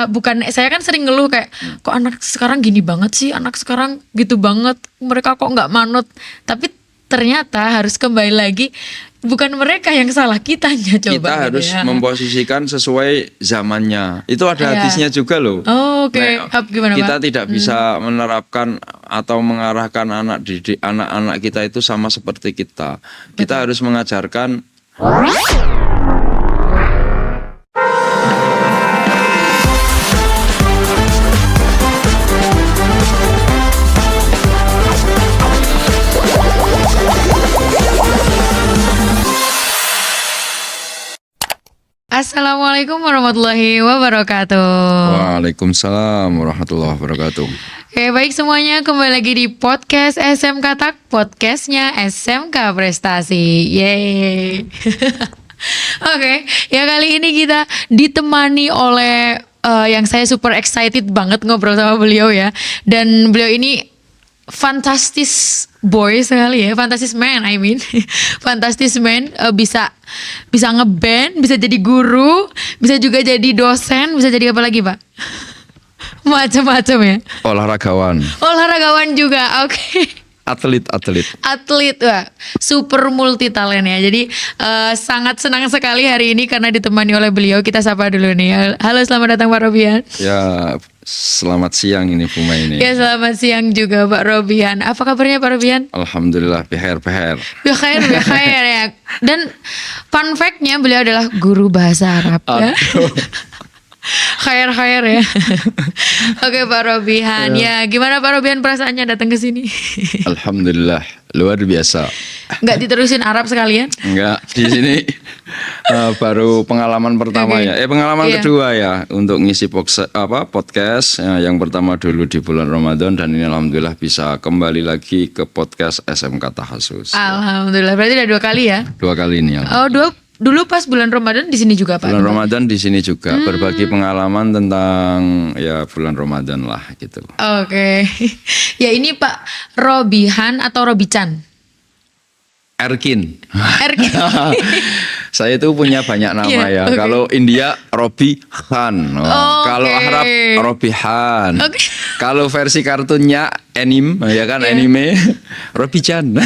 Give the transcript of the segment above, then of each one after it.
bukan, saya kan sering ngeluh kayak kok anak sekarang gini banget sih, anak sekarang gitu banget, mereka kok nggak manut. Tapi ternyata harus kembali lagi, bukan mereka yang salah, kitanya coba. Kita harus memposisikan sesuai zamannya. Itu ada hadisnya juga loh. Oh, oke. Gimana, kita Pak? tidak bisa menerapkan atau mengarahkan anak-anak kita itu sama seperti kita. Kita harus mengajarkan. Assalamualaikum warahmatullahi wabarakatuh. Waalaikumsalam warahmatullahi wabarakatuh. Oke, baik semuanya, kembali lagi di podcast SMK Tak, podcastnya SMK Prestasi. Yeay. Oke, ya kali ini kita ditemani oleh yang saya super excited banget ngobrol sama beliau ya. Dan beliau ini fantastis boy sekali ya, fantastis man, I mean, fantastis man, bisa ngeband, bisa jadi guru, bisa juga jadi dosen, bisa jadi apa lagi Pak? Macam-macam ya. Olahragawan juga, oke. Atlet, wah, super multi talent ya. Jadi sangat senang sekali hari ini karena ditemani oleh beliau. Kita sapa dulu nih. Halo, selamat datang Pak Robihan. Ya, selamat siang ini Bu Maini. Ya, selamat siang juga Pak Robihan. Apa kabarnya Pak Robihan? Alhamdulillah, beher. Beher ya. Dan fun fact-nya beliau adalah guru bahasa Arab ya. Khair ya. Oke Pak Robihan, ya gimana Pak Robihan perasaannya datang ke sini? Alhamdulillah, luar biasa. Nggak diterusin Arab sekalian? Enggak, di sini baru pengalaman pertama ya. Pengalaman kedua ya untuk ngisi podcast. Yang pertama dulu di bulan Ramadan dan ini alhamdulillah bisa kembali lagi ke podcast SMK Tahasus. Alhamdulillah, berarti udah 2 kali ya? 2 kali ini. Oh, dulu pas bulan Ramadan di sini juga Pak? Bulan Ramadan di sini juga berbagi pengalaman tentang ya bulan Ramadan lah gitu. Oke. Ya ini Pak Robihan atau Robichan? Erkin. Saya itu punya banyak nama ya. Okay. Kalau India Robihan. Kalau Arab Robihan. Kalau versi kartunnya anime Robichan.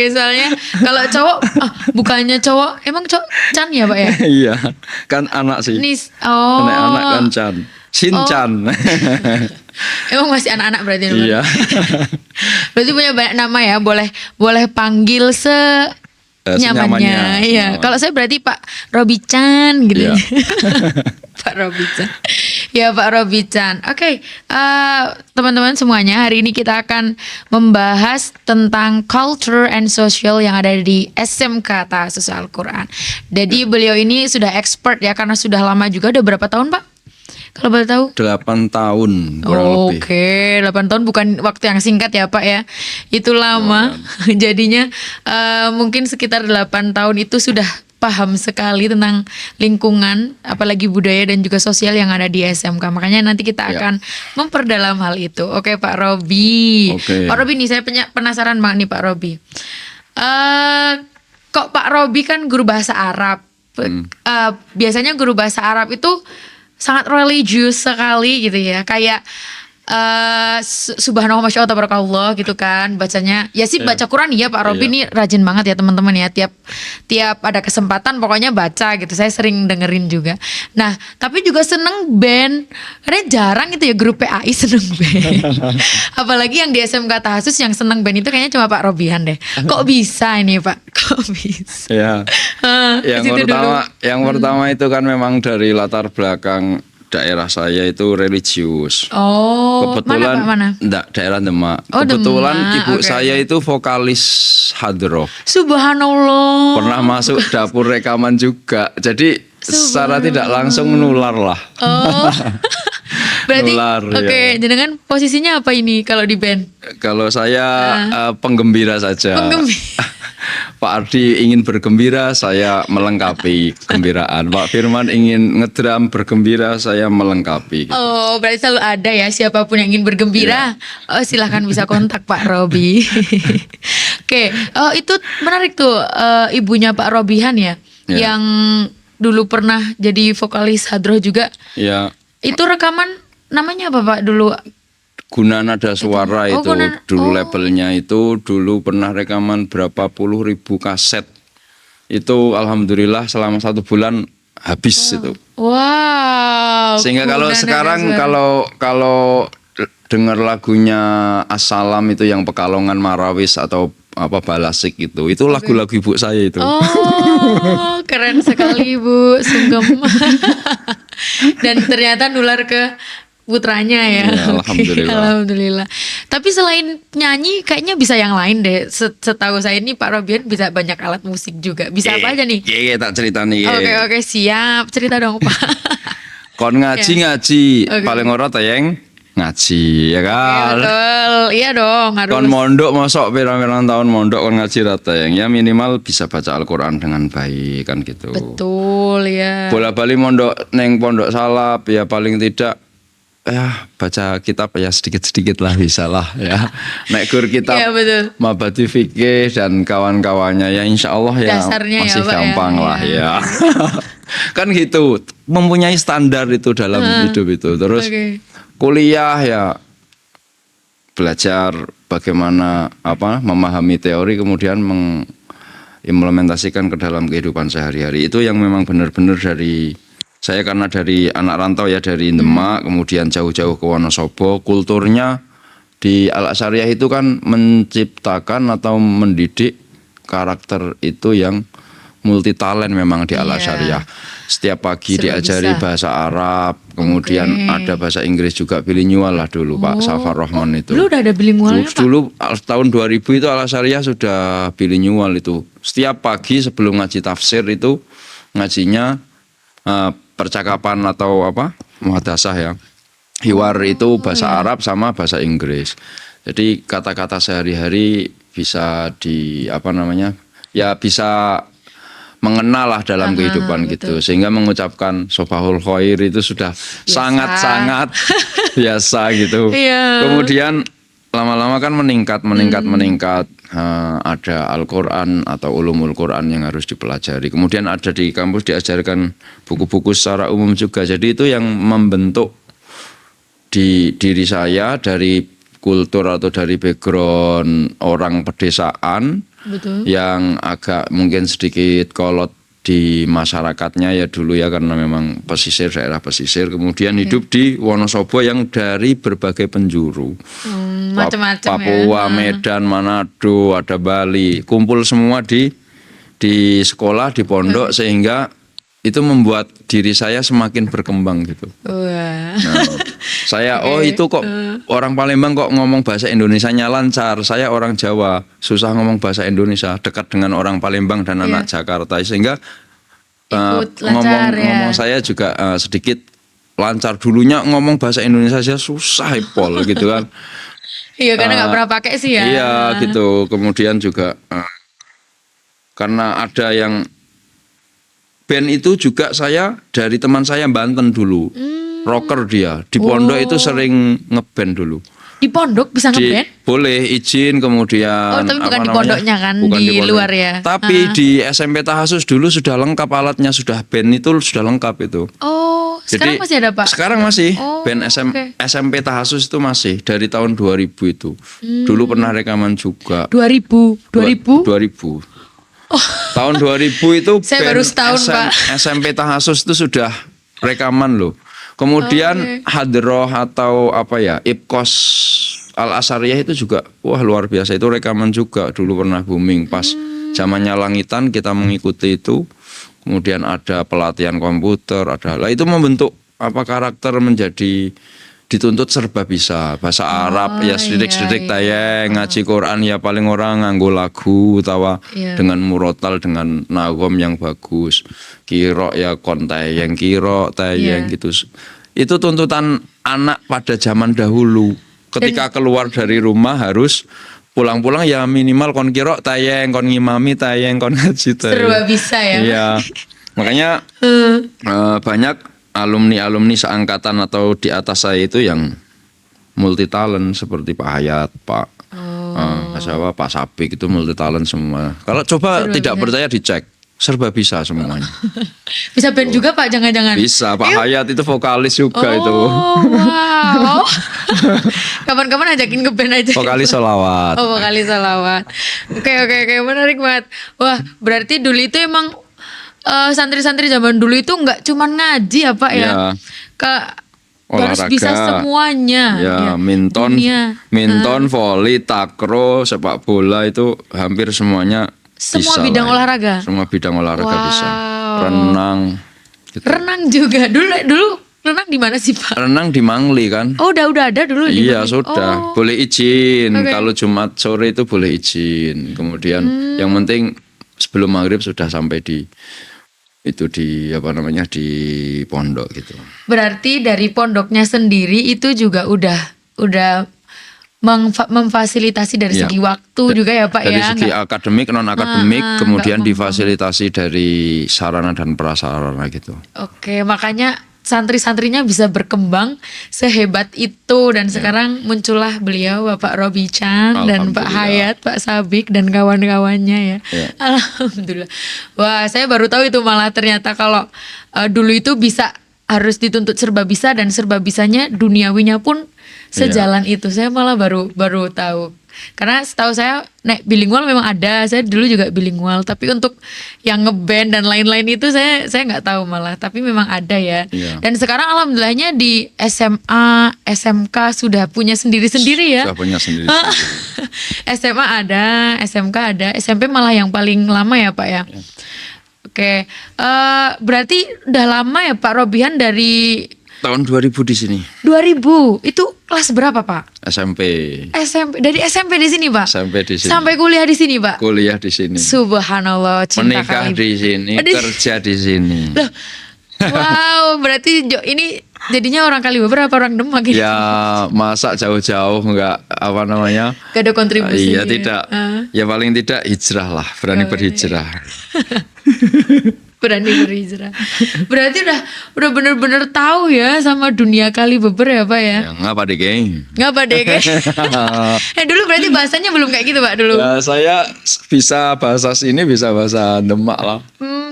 Soalnya kalau cowok bukannya cowok, emang cowok Chan ya Pak ya? Iya, kan anak sih. Anak kan Chan. Shin-chan. Emang masih anak-anak berarti. Iya. Berarti punya banyak nama ya, boleh panggil nyamannya. Iya. Kalau saya berarti Pak Robichan gitu. Iya. Pak Robichan. Ya Pak Robichan. Oke, teman-teman semuanya, hari ini kita akan membahas tentang culture and social yang ada di SMK Tahasus Al-Quran. Jadi beliau ini sudah expert ya, karena sudah lama juga. Udah berapa tahun Pak? Kalau boleh tahu? 8 tahun kurang lebih. Oke, 8 tahun bukan waktu yang singkat ya Pak ya. Itu lama. Jadinya mungkin sekitar 8 tahun itu sudah paham sekali tentang lingkungan, apalagi budaya dan juga sosial yang ada di SMK. Makanya nanti kita akan memperdalam hal itu. Oke Pak Robi. Pak Robi nih, saya penasaran banget nih Pak Robi. Kok Pak Robi kan guru bahasa Arab. Biasanya guru bahasa Arab itu sangat religius sekali gitu ya, kayak subhanallah masya Allah tabarakallah gitu kan bacanya. Ya sih baca Quran ya Pak Robi nih rajin banget ya teman-teman ya, tiap ada kesempatan pokoknya baca gitu. Saya sering dengerin juga. Nah tapi juga seneng band, karena jarang itu ya guru PAI seneng band. Apalagi yang di SMK Tahasus yang seneng band itu kayaknya cuma Pak Robihan deh. Kok bisa ini Pak? Kok bisa? Ya. Yang pertama itu kan memang dari latar belakang daerah saya itu religius. Kebetulan mana? Enggak, daerah Demak. Kebetulan Demak, ibu saya itu vokalis hadroh. Subhanallah. Pernah masuk dapur rekaman juga. Jadi secara tidak langsung menular lah. Berarti ya. Jenengan posisinya apa ini kalau di band? Kalau saya penggembira saja. Pak Ardi ingin bergembira, saya melengkapi gembiraan. Pak Firman ingin ngedram bergembira, saya melengkapi. Oh, berarti selalu ada ya siapapun yang ingin bergembira. Oh, silahkan bisa kontak Pak Robi. Oke, itu menarik tuh ibunya Pak Robihan ya, yang dulu pernah jadi vokalis hadroh juga. Ya, Itu rekaman namanya apa Pak dulu? guna nada suara itu dulu labelnya itu dulu pernah rekaman berapa puluh ribu kaset. Itu alhamdulillah selama 1 bulan habis itu. Wow. Sehingga kalau Guna nada sekarang suara. kalau dengar lagunya Assalam itu yang Pekalongan Marawis atau apa Balasik itu lagu-lagu ibu saya itu. Oh, keren sekali Bu Sungkem. Dan ternyata nular ke putranya ya. Ya, Oke, alhamdulillah. alhamdulillah. Tapi selain nyanyi kayaknya bisa yang lain deh. Setahu saya ini Pak Robian bisa banyak alat musik juga. Bisa apa aja nih? Iya, tak cerita nih. Oke, siap. Cerita dong Pak. Kon ngaji Oke. paling ora tayang ngaji ya Iya, kan. betul. Iya dong, harus. Kon mondok mosok pirang-pirang tahun mondok kon ngaji ra tayang ya minimal bisa baca Al-Qur'an dengan baik kan gitu. Betul ya. Bola-bali mondok neng pondok salap ya paling tidak ya baca kitab ya sedikit-sedikit lah bisa lah ya. Nek gur kitab Iya, betul. Mabadi Fikih dan kawan-kawannya ya insya Allah ya Dasarnya ya, masih Pak, ya. gampang lah ya. Kan gitu mempunyai standar itu dalam hidup itu. Terus Oke. kuliah ya belajar bagaimana memahami teori kemudian mengimplementasikan ke dalam kehidupan sehari-hari. Itu yang memang benar-benar dari saya karena dari anak rantau ya dari Demak kemudian jauh-jauh ke Wonosobo, kulturnya di Al Azhariyah itu kan menciptakan atau mendidik karakter itu yang multi talent memang di Al Azhariyah. Setiap pagi Serba diajari bisa. bahasa Arab, kemudian ada bahasa Inggris juga bilingual lah dulu Pak Safar Rahman itu. Lu udah ada bilingualnya Pak? Dulu tahun 2000 itu Al Azhariyah sudah bilingual itu. Setiap pagi sebelum ngaji tafsir itu ngajinya percakapan atau muhadasah ya. Hiwar itu bahasa Arab sama bahasa Inggris. Jadi kata-kata sehari-hari bisa ya bisa mengenal lah dalam kehidupan gitu. Sehingga mengucapkan sobahul khair itu sudah sangat-sangat biasa gitu. Iya. Kemudian lama-lama kan meningkat. Ada Al-Quran atau ulumul Quran yang harus dipelajari. Kemudian ada di kampus diajarkan buku-buku secara umum juga. Jadi itu yang membentuk di diri saya dari kultur atau dari background orang pedesaan. Betul. Yang agak mungkin sedikit kolot di masyarakatnya ya dulu ya karena memang daerah pesisir kemudian hidup di Wonosobo yang dari berbagai penjuru Macam-macam Papua, ya. Medan, Manado, ada Bali kumpul semua di sekolah di pondok sehingga itu membuat diri saya semakin berkembang gitu. Wah. Nah, saya itu kok orang Palembang kok ngomong bahasa Indonesianya lancar. Saya orang Jawa susah ngomong bahasa Indonesia, dekat dengan orang Palembang dan anak Jakarta sehingga Ikut lancar, ngomong saya juga sedikit lancar. Dulunya ngomong bahasa Indonesia saya susah pol gitu kan. Iya karena nggak pernah pakai sih ya. Iya gitu. Kemudian juga karena ada yang band itu juga saya dari teman saya Banten dulu. Rocker dia. Di pondok itu sering ngeband dulu. Di pondok bisa ngeband? Boleh izin kemudian Tapi bukan apa di namanya? pondoknya kan, Bukan di pondok. luar ya. Tapi di SMP Tahasus dulu sudah lengkap alatnya, sudah band itu sudah lengkap itu. Oh, sekarang masih ada Pak? Sekarang masih Oh, band SMP Tahasus itu masih dari tahun 2000 itu. Dulu pernah rekaman juga. 2000. 2000. Tahun 2000 itu Saya baru setahun, Pak. SMP Tahasus itu sudah rekaman loh. Kemudian Hadroh atau Ipkos Al Azhariyah itu juga wah luar biasa, itu rekaman juga dulu pernah booming pas zamannya Langitan kita mengikuti itu. Kemudian ada pelatihan komputer, itu membentuk karakter menjadi dituntut serba bisa. Bahasa Arab ya sedidik-sedidik tayang, ngaji Quran ya paling orang nganggo lagu utawa dengan murotal dengan nagom yang bagus. Kiro ya kon tayang gitu. Itu tuntutan anak pada zaman dahulu. Ketika keluar dari rumah harus pulang-pulang ya minimal kon kiro tayang, kon ngimami tayang, kon ngaji tayang. Serba bisa ya. Iya. Makanya banyak alumni seangkatan atau di atas saya itu yang multi talent seperti Pak Hayat, Pak Sabik itu multi talent semua. Kalau coba tidak percaya dicek. serba bisa semuanya. Bisa band juga Pak, jangan-jangan. Bisa, Pak Hayat itu vokalis juga itu. Oh, wow. Kapan-kapan ajakin ke band aja. Vokalis sholawat. Oh, vokalis sholawat. Oke, menarik banget. Wah, berarti dulu itu emang santri-santri zaman dulu itu nggak cuman ngaji ya Pak ya? Ya. Harus bisa semuanya. Ya, ya. minton, voli, takraw, sepak bola itu hampir semuanya Semua bisa bidang lah ya. olahraga. Semua bidang olahraga Wow. bisa. Renang. Gitu. Renang juga. Dulu renang di mana sih Pak? Renang di Mangli kan? Oh, udah ada dulu di Iya Mangli. sudah, Oh. boleh izin. Oke. Kalau Jumat sore itu boleh izin. Kemudian yang penting sebelum maghrib sudah sampai di pondok gitu. Berarti dari pondoknya sendiri itu juga udah memfasilitasi dari Iya. segi waktu juga ya Pak Dari ya. segi akademik, non akademik, kemudian nggak difasilitasi dari sarana dan prasarana gitu. Oke, makanya santri-santrinya bisa berkembang sehebat itu dan sekarang muncullah beliau Bapak Robi Chan dan Pak Alhamdulillah. Hayat, Pak Sabik dan kawan-kawannya ya. Ya. Alhamdulillah. Wah, saya baru tahu itu malah ternyata kalau dulu itu bisa harus dituntut serba bisa dan serba bisanya duniawinya pun sejalan itu. Saya malah baru tahu. Karena setahu saya bilingual memang ada, saya dulu juga bilingual, tapi untuk yang ngeband dan lain-lain itu saya nggak tahu malah, tapi memang ada ya. Iya. Dan sekarang alhamdulillahnya di SMA, SMK sudah punya sendiri-sendiri ya. Sudah punya sendiri. SMA ada, SMK ada, SMP malah yang paling lama ya Pak ya. Oke, berarti udah lama ya Pak Robihan dari Tahun 2000 di sini, 2000, itu kelas berapa Pak? SMP. Dari SMP di sini Pak? SMP di sini. Sampai kuliah di sini Pak? Kuliah di sini. Subhanallah, cinta Menikah kali. di sini, Aduh. kerja di sini. Loh, wow, berarti ini jadinya orang Kalibaber apa orang Demak ini? Ya masa jauh-jauh nggak apa namanya? Gak ada kontribusi. Iya tidak. Ya paling tidak hijrah lah, berani berhijrah. Berani berhijrah. Berarti udah bener-bener tahu ya sama dunia Kalibeber ya Pak ya? Ya ngapa deh, geng? Ngapa deh guys? Dulu berarti bahasanya belum kayak gitu Pak dulu? Ya, saya bisa bahasa sini, bisa bahasa Demak lah.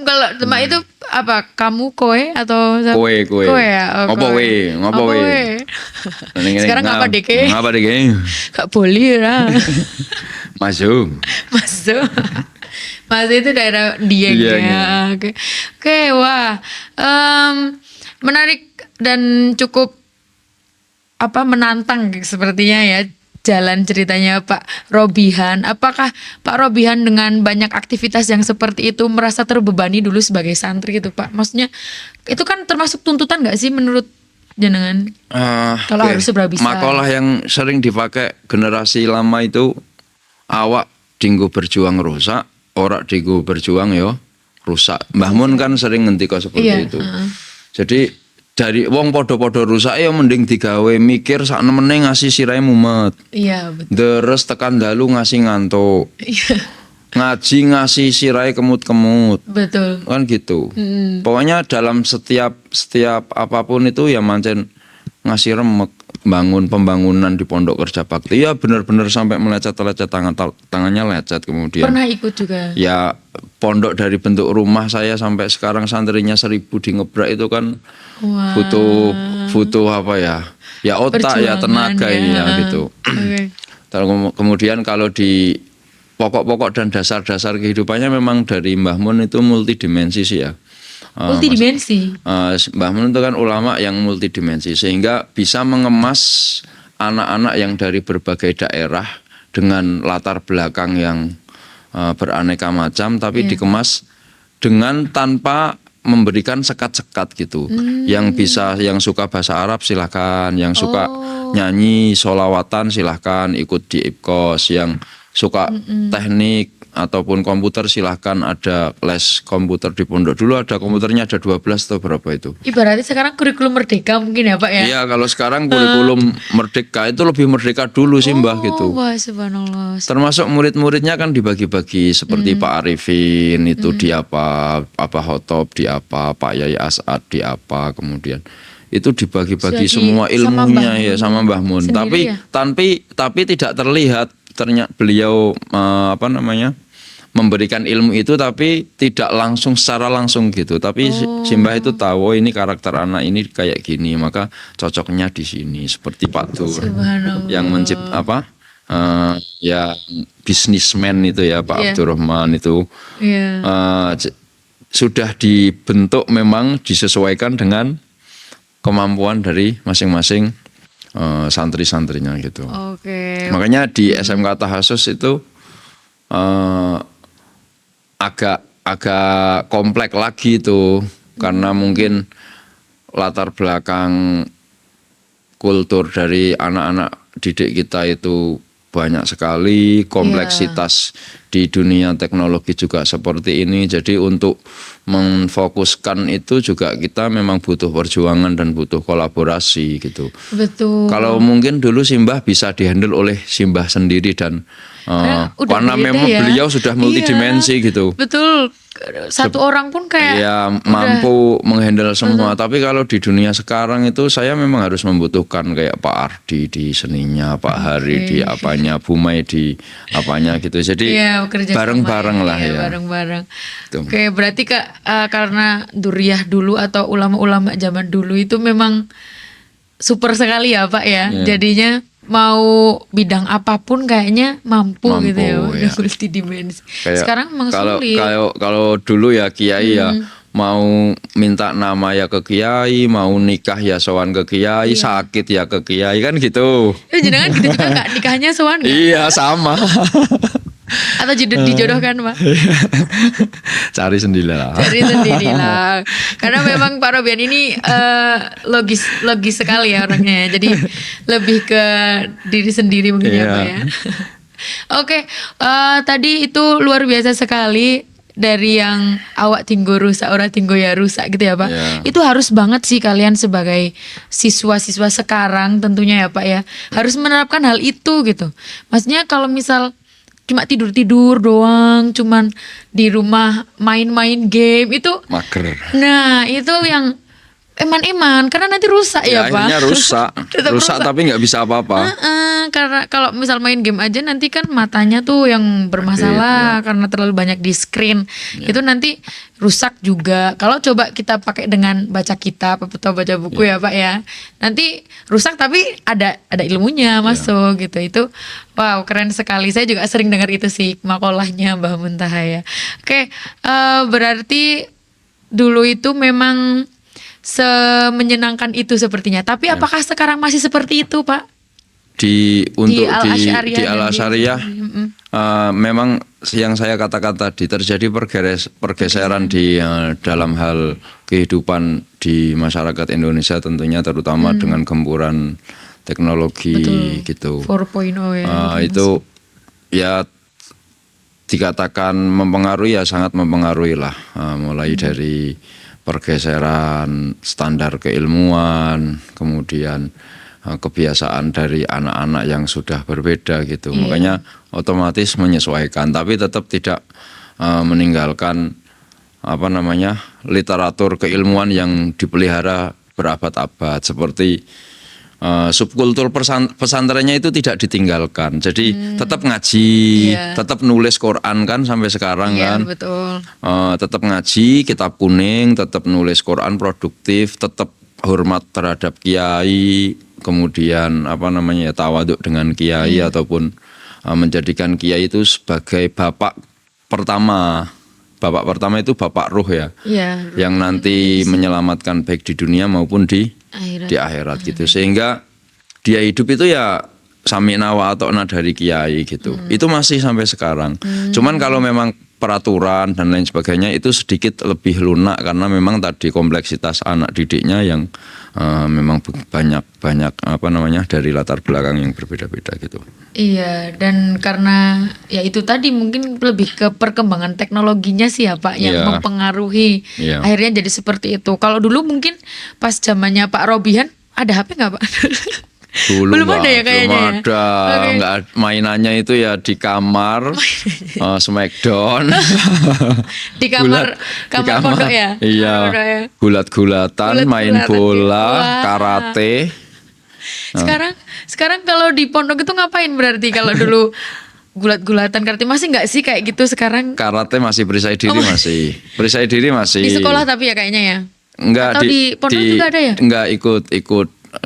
Kalau Demak itu apa? Kamu kowe atau Kowe. Kowe ya? Oh, Ngopo kowe. we, ngopo we. Sekarang ngapa deh ke? Ngapa deh, geng? Gak boleh lah. Masuk. Masuk. Masuk itu daerah Dieng Iya, ya. iya. Oke, wah. Menarik dan cukup menantang sepertinya ya jalan ceritanya Pak Robihan. Apakah Pak Robihan dengan banyak aktivitas yang seperti itu merasa terbebani dulu sebagai santri gitu Pak? Maksudnya itu kan termasuk tuntutan gak sih menurut jenengan? Kalau Oke. harus serba bisa. Makalah yang sering dipakai generasi lama itu, awak dinggo berjuang rusak, ora dinggo berjuang yo rusak. Mbah Mun kan sering ngendika seperti Iya, itu. Jadi dari wong podo-podo rusak ya mending digawe mikir sak nemene ngasih sirahe mumet. Iya betul. Deres tekan dalu ngasih ngantuk. Iya Ngaji ngasih sirahe kemut-kemut. betul. Kan gitu. Pokoknya dalam setiap apapun itu ya mancen ngasih remek, bangun pembangunan di Pondok Kerja Bakti ya benar-benar sampai melecet-lecet tangannya lecet. Kemudian Pernah ikut juga. ya pondok dari bentuk rumah saya sampai sekarang santrinya 1000 di ngebrak itu kan Wah. butuh apa ya otak ya Perjuangan tenaga ya gitu. Oke. Kemudian kalau di pokok-pokok dan dasar-dasar kehidupannya memang dari Mbah Mun itu multidimensi sih ya. Multidimensi. Mbah Mun itu kan ulama yang multidimensi sehingga bisa mengemas anak-anak yang dari berbagai daerah dengan latar belakang yang beraneka macam tapi dikemas dengan tanpa memberikan sekat-sekat gitu. Yang suka bahasa Arab silahkan, yang suka nyanyi sholawatan silahkan ikut di IPKOS, yang suka teknik ataupun komputer silahkan ada les komputer di pondok. Dulu ada komputernya ada 12 atau berapa itu. Ibaratnya sekarang kurikulum merdeka mungkin ya Pak ya? Iya kalau sekarang kurikulum merdeka itu lebih merdeka dulu sih Mbah gitu. Wah subhanallah. Termasuk murid-muridnya kan dibagi-bagi seperti Pak Arifin itu di apa Hotob di apa, Pak Yai As'ad di apa, kemudian itu dibagi-bagi Sudah semua sama ilmunya Mbah ya sama Mbah Mun. sendiri Tapi ya? tapi tidak terlihat ternyata beliau memberikan ilmu itu tapi tidak langsung secara langsung gitu. Tapi Simbah itu tahu ini karakter anak ini kayak gini, maka cocoknya di sini seperti Pak Dur yang yang bisnismen itu ya Pak Abdurrahman itu sudah dibentuk memang disesuaikan dengan kemampuan dari masing-masing santri-santrinya gitu. Makanya di SMK Tahasus itu agak kompleks lagi itu karena mungkin latar belakang kultur dari anak-anak didik kita itu banyak sekali, kompleksitas di dunia teknologi juga seperti ini. Jadi untuk memfokuskan itu juga kita memang butuh perjuangan dan butuh kolaborasi gitu. Betul. Kalau mungkin dulu Simbah bisa dihandle oleh Simbah sendiri dan karena memang beliau sudah multidimensi gitu. Betul. Satu orang pun kayak mampu menghandle semua. Tapi kalau di dunia sekarang itu saya memang harus membutuhkan kayak Pak Ardi di seninya, Pak Hari di apanya, Bu Mai di apanya gitu. Jadi bareng-bareng lah ya. Bareng-bareng. Oke, berarti karena Duriyah dulu atau ulama-ulama zaman dulu itu memang super sekali ya Pak ya. Jadinya mau bidang apapun kayaknya mampu gitu ya, multidimensi. Sekarang memang sulit. Kalau dulu ya kiai ya mau minta nama ya ke kiai, mau nikah ya sowan ke kiai, sakit ya ke kiai kan gitu. Jangan gitu juga nggak nikahnya sowan nggak? Iya sama. Atau dijodohkan Pak? Cari sendirilah. Karena memang Pak Robian ini logis sekali ya orangnya. Jadi lebih ke diri sendiri mungkin ya Pak ya. Oke, tadi itu luar biasa sekali. Dari yang awak tinggo rusak, ora tinggo ya rusak gitu ya Pak. Itu harus banget sih kalian sebagai siswa-siswa sekarang tentunya ya Pak ya. Harus menerapkan hal itu gitu. Maksudnya kalau misal cuma tidur-tidur doang, cuman di rumah main-main game itu mager. Nah, itu yang eman-eman karena nanti rusak ya Pak. Akhirnya rusak tapi nggak bisa apa-apa. Karena kalau misal main game aja nanti kan matanya tuh yang bermasalah karena terlalu banyak di screen. Itu nanti rusak juga. Kalau coba kita pakai dengan baca kitab atau baca buku ya Pak ya. Nanti rusak tapi ada ilmunya masuk gitu. Itu wow, keren sekali. Saya juga sering dengar itu sih makolahnya Mbah Muntaha ya. Oke, berarti dulu itu memang semenyenangkan itu sepertinya. Tapi apakah sekarang masih seperti itu Pak? Di Al-Asyariyah memang yang saya katakan tadi terjadi pergeseran di dalam hal kehidupan di masyarakat Indonesia tentunya terutama dengan gempuran teknologi gitu. 4.0 ya. Itu ya dikatakan mempengaruhi ya sangat mempengaruhi lah. Mulai dari pergeseran standar keilmuan, kemudian kebiasaan dari anak-anak yang sudah berbeda gitu. Makanya otomatis menyesuaikan tapi tetap tidak meninggalkan literatur keilmuan yang dipelihara berabad-abad seperti subkultur pesantrennya itu tidak ditinggalkan. Jadi tetap ngaji, tetap nulis Quran kan sampai sekarang kan. Betul. Tetap ngaji, kitab kuning, tetap nulis Quran produktif, tetap hormat terhadap kiai, kemudian tawaduk dengan kiai ataupun menjadikan kiai itu sebagai bapak pertama. Bapak pertama itu bapak ruh ya. Yang nanti menyelamatkan baik di dunia maupun di akhirat gitu. Sehingga dia hidup itu ya sami'na wa ata'na dari kiai gitu. Itu masih sampai sekarang. Cuman kalau memang peraturan dan lain sebagainya itu sedikit lebih lunak karena memang tadi kompleksitas anak didiknya yang memang banyak dari latar belakang yang berbeda-beda gitu. Iya, dan karena ya itu tadi mungkin lebih ke perkembangan teknologinya sih ya Pak yang mempengaruhi akhirnya jadi seperti itu. Kalau dulu mungkin pas zamannya Pak Robihan ada HP nggak Pak? Dulu belum ada ya kayaknya. Belum ada, nggak mainannya itu ya di kamar, Smackdown. di kamar pondok ya. Iya, gulat-gulatan, main bola, karate. Sekarang kalau di pondok itu ngapain berarti kalau dulu gulat-gulatan karate masih nggak sih kayak gitu sekarang? Karate masih, perisai diri masih. Perisai diri masih. Di sekolah tapi ya kayaknya ya. Enggak Atau di pondok juga ada ya? Enggak ikut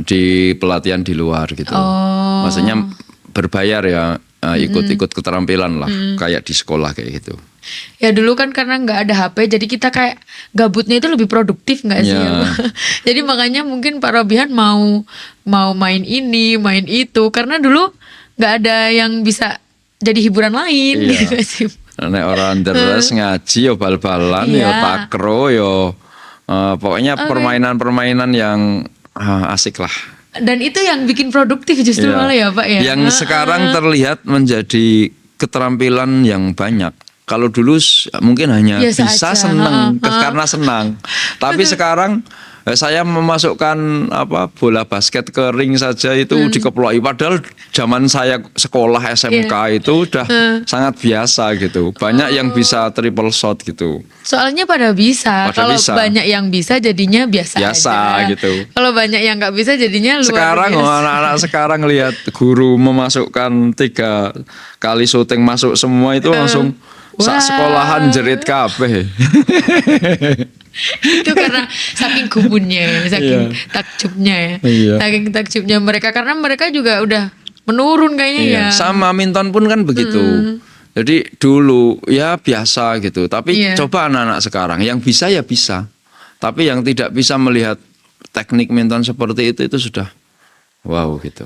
di pelatihan di luar gitu. Oh. Maksudnya berbayar ya, ikut keterampilan lah, kayak di sekolah kayak gitu. Ya dulu kan karena nggak ada HP, jadi kita kayak gabutnya itu lebih produktif nggak sih? Ya. Ya? Jadi makanya mungkin Pak Robihan mau main ini, main itu, karena dulu nggak ada yang bisa jadi hiburan lain. Iya. Gitu sih. Nek orang deres ngaji yo bal-balan yo Iya. takro yo, pokoknya permainan-permainan yang asik lah. Dan itu yang bikin produktif justru Iya. malah ya Pak ya. Yang sekarang terlihat menjadi keterampilan yang banyak. Kalau dulu mungkin hanya Biasa bisa aja. senang karena senang. Tapi sekarang saya memasukkan bola basket ke ring saja itu dikeploi. Padahal zaman saya sekolah SMK itu udah sangat biasa gitu. Banyak yang bisa triple shot gitu. Soalnya pada bisa. Pada Kalau bisa. banyak yang bisa jadinya biasa Biasa aja. gitu. Kalau banyak yang nggak bisa jadinya luar Sekarang biasa. anak-anak sekarang lihat guru memasukkan 3 kali syuting masuk semua itu langsung Wah. sekolahan jerit kabeh. Itu karena saking gumunnya, saking takjubnya ya. Iya. Saking takjubnya mereka karena mereka juga udah menurun kayaknya ya. Sama Minton pun kan begitu. Jadi dulu ya biasa gitu. Tapi Iya. coba anak-anak sekarang yang bisa ya bisa. Tapi yang tidak bisa melihat teknik Minton seperti itu sudah wow gitu.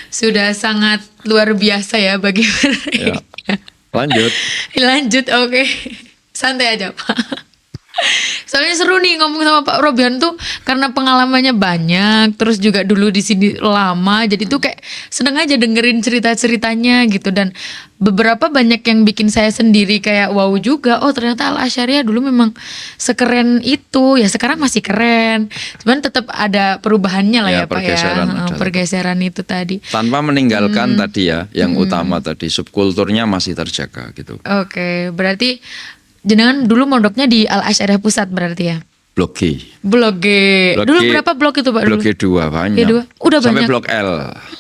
Sudah sangat luar biasa ya bagi mereka. Lanjut. Lanjut, oke. Santai aja Pak. Soalnya seru nih ngomong sama Pak Robian tuh karena pengalamannya banyak, terus juga dulu di sini lama, jadi tuh kayak seneng aja dengerin cerita-ceritanya gitu. Dan beberapa banyak yang bikin saya sendiri kayak wow juga. Oh ternyata Al Asyariah dulu memang sekeren itu. Ya sekarang masih keren, cuman tetap ada perubahannya lah Ya, ya Pak ya. pergeseran ada. Pergeseran itu tadi. Tanpa meninggalkan tadi ya, yang utama tadi subkulturnya masih terjaga gitu. Oke, berarti jenengan dulu mondoknya di Al Asyariah Pusat berarti ya? Blok G. Blok G. Dulu berapa blok itu Pak dulu? Blok G2 banyak. G2. Udah Sampai banyak. blok L.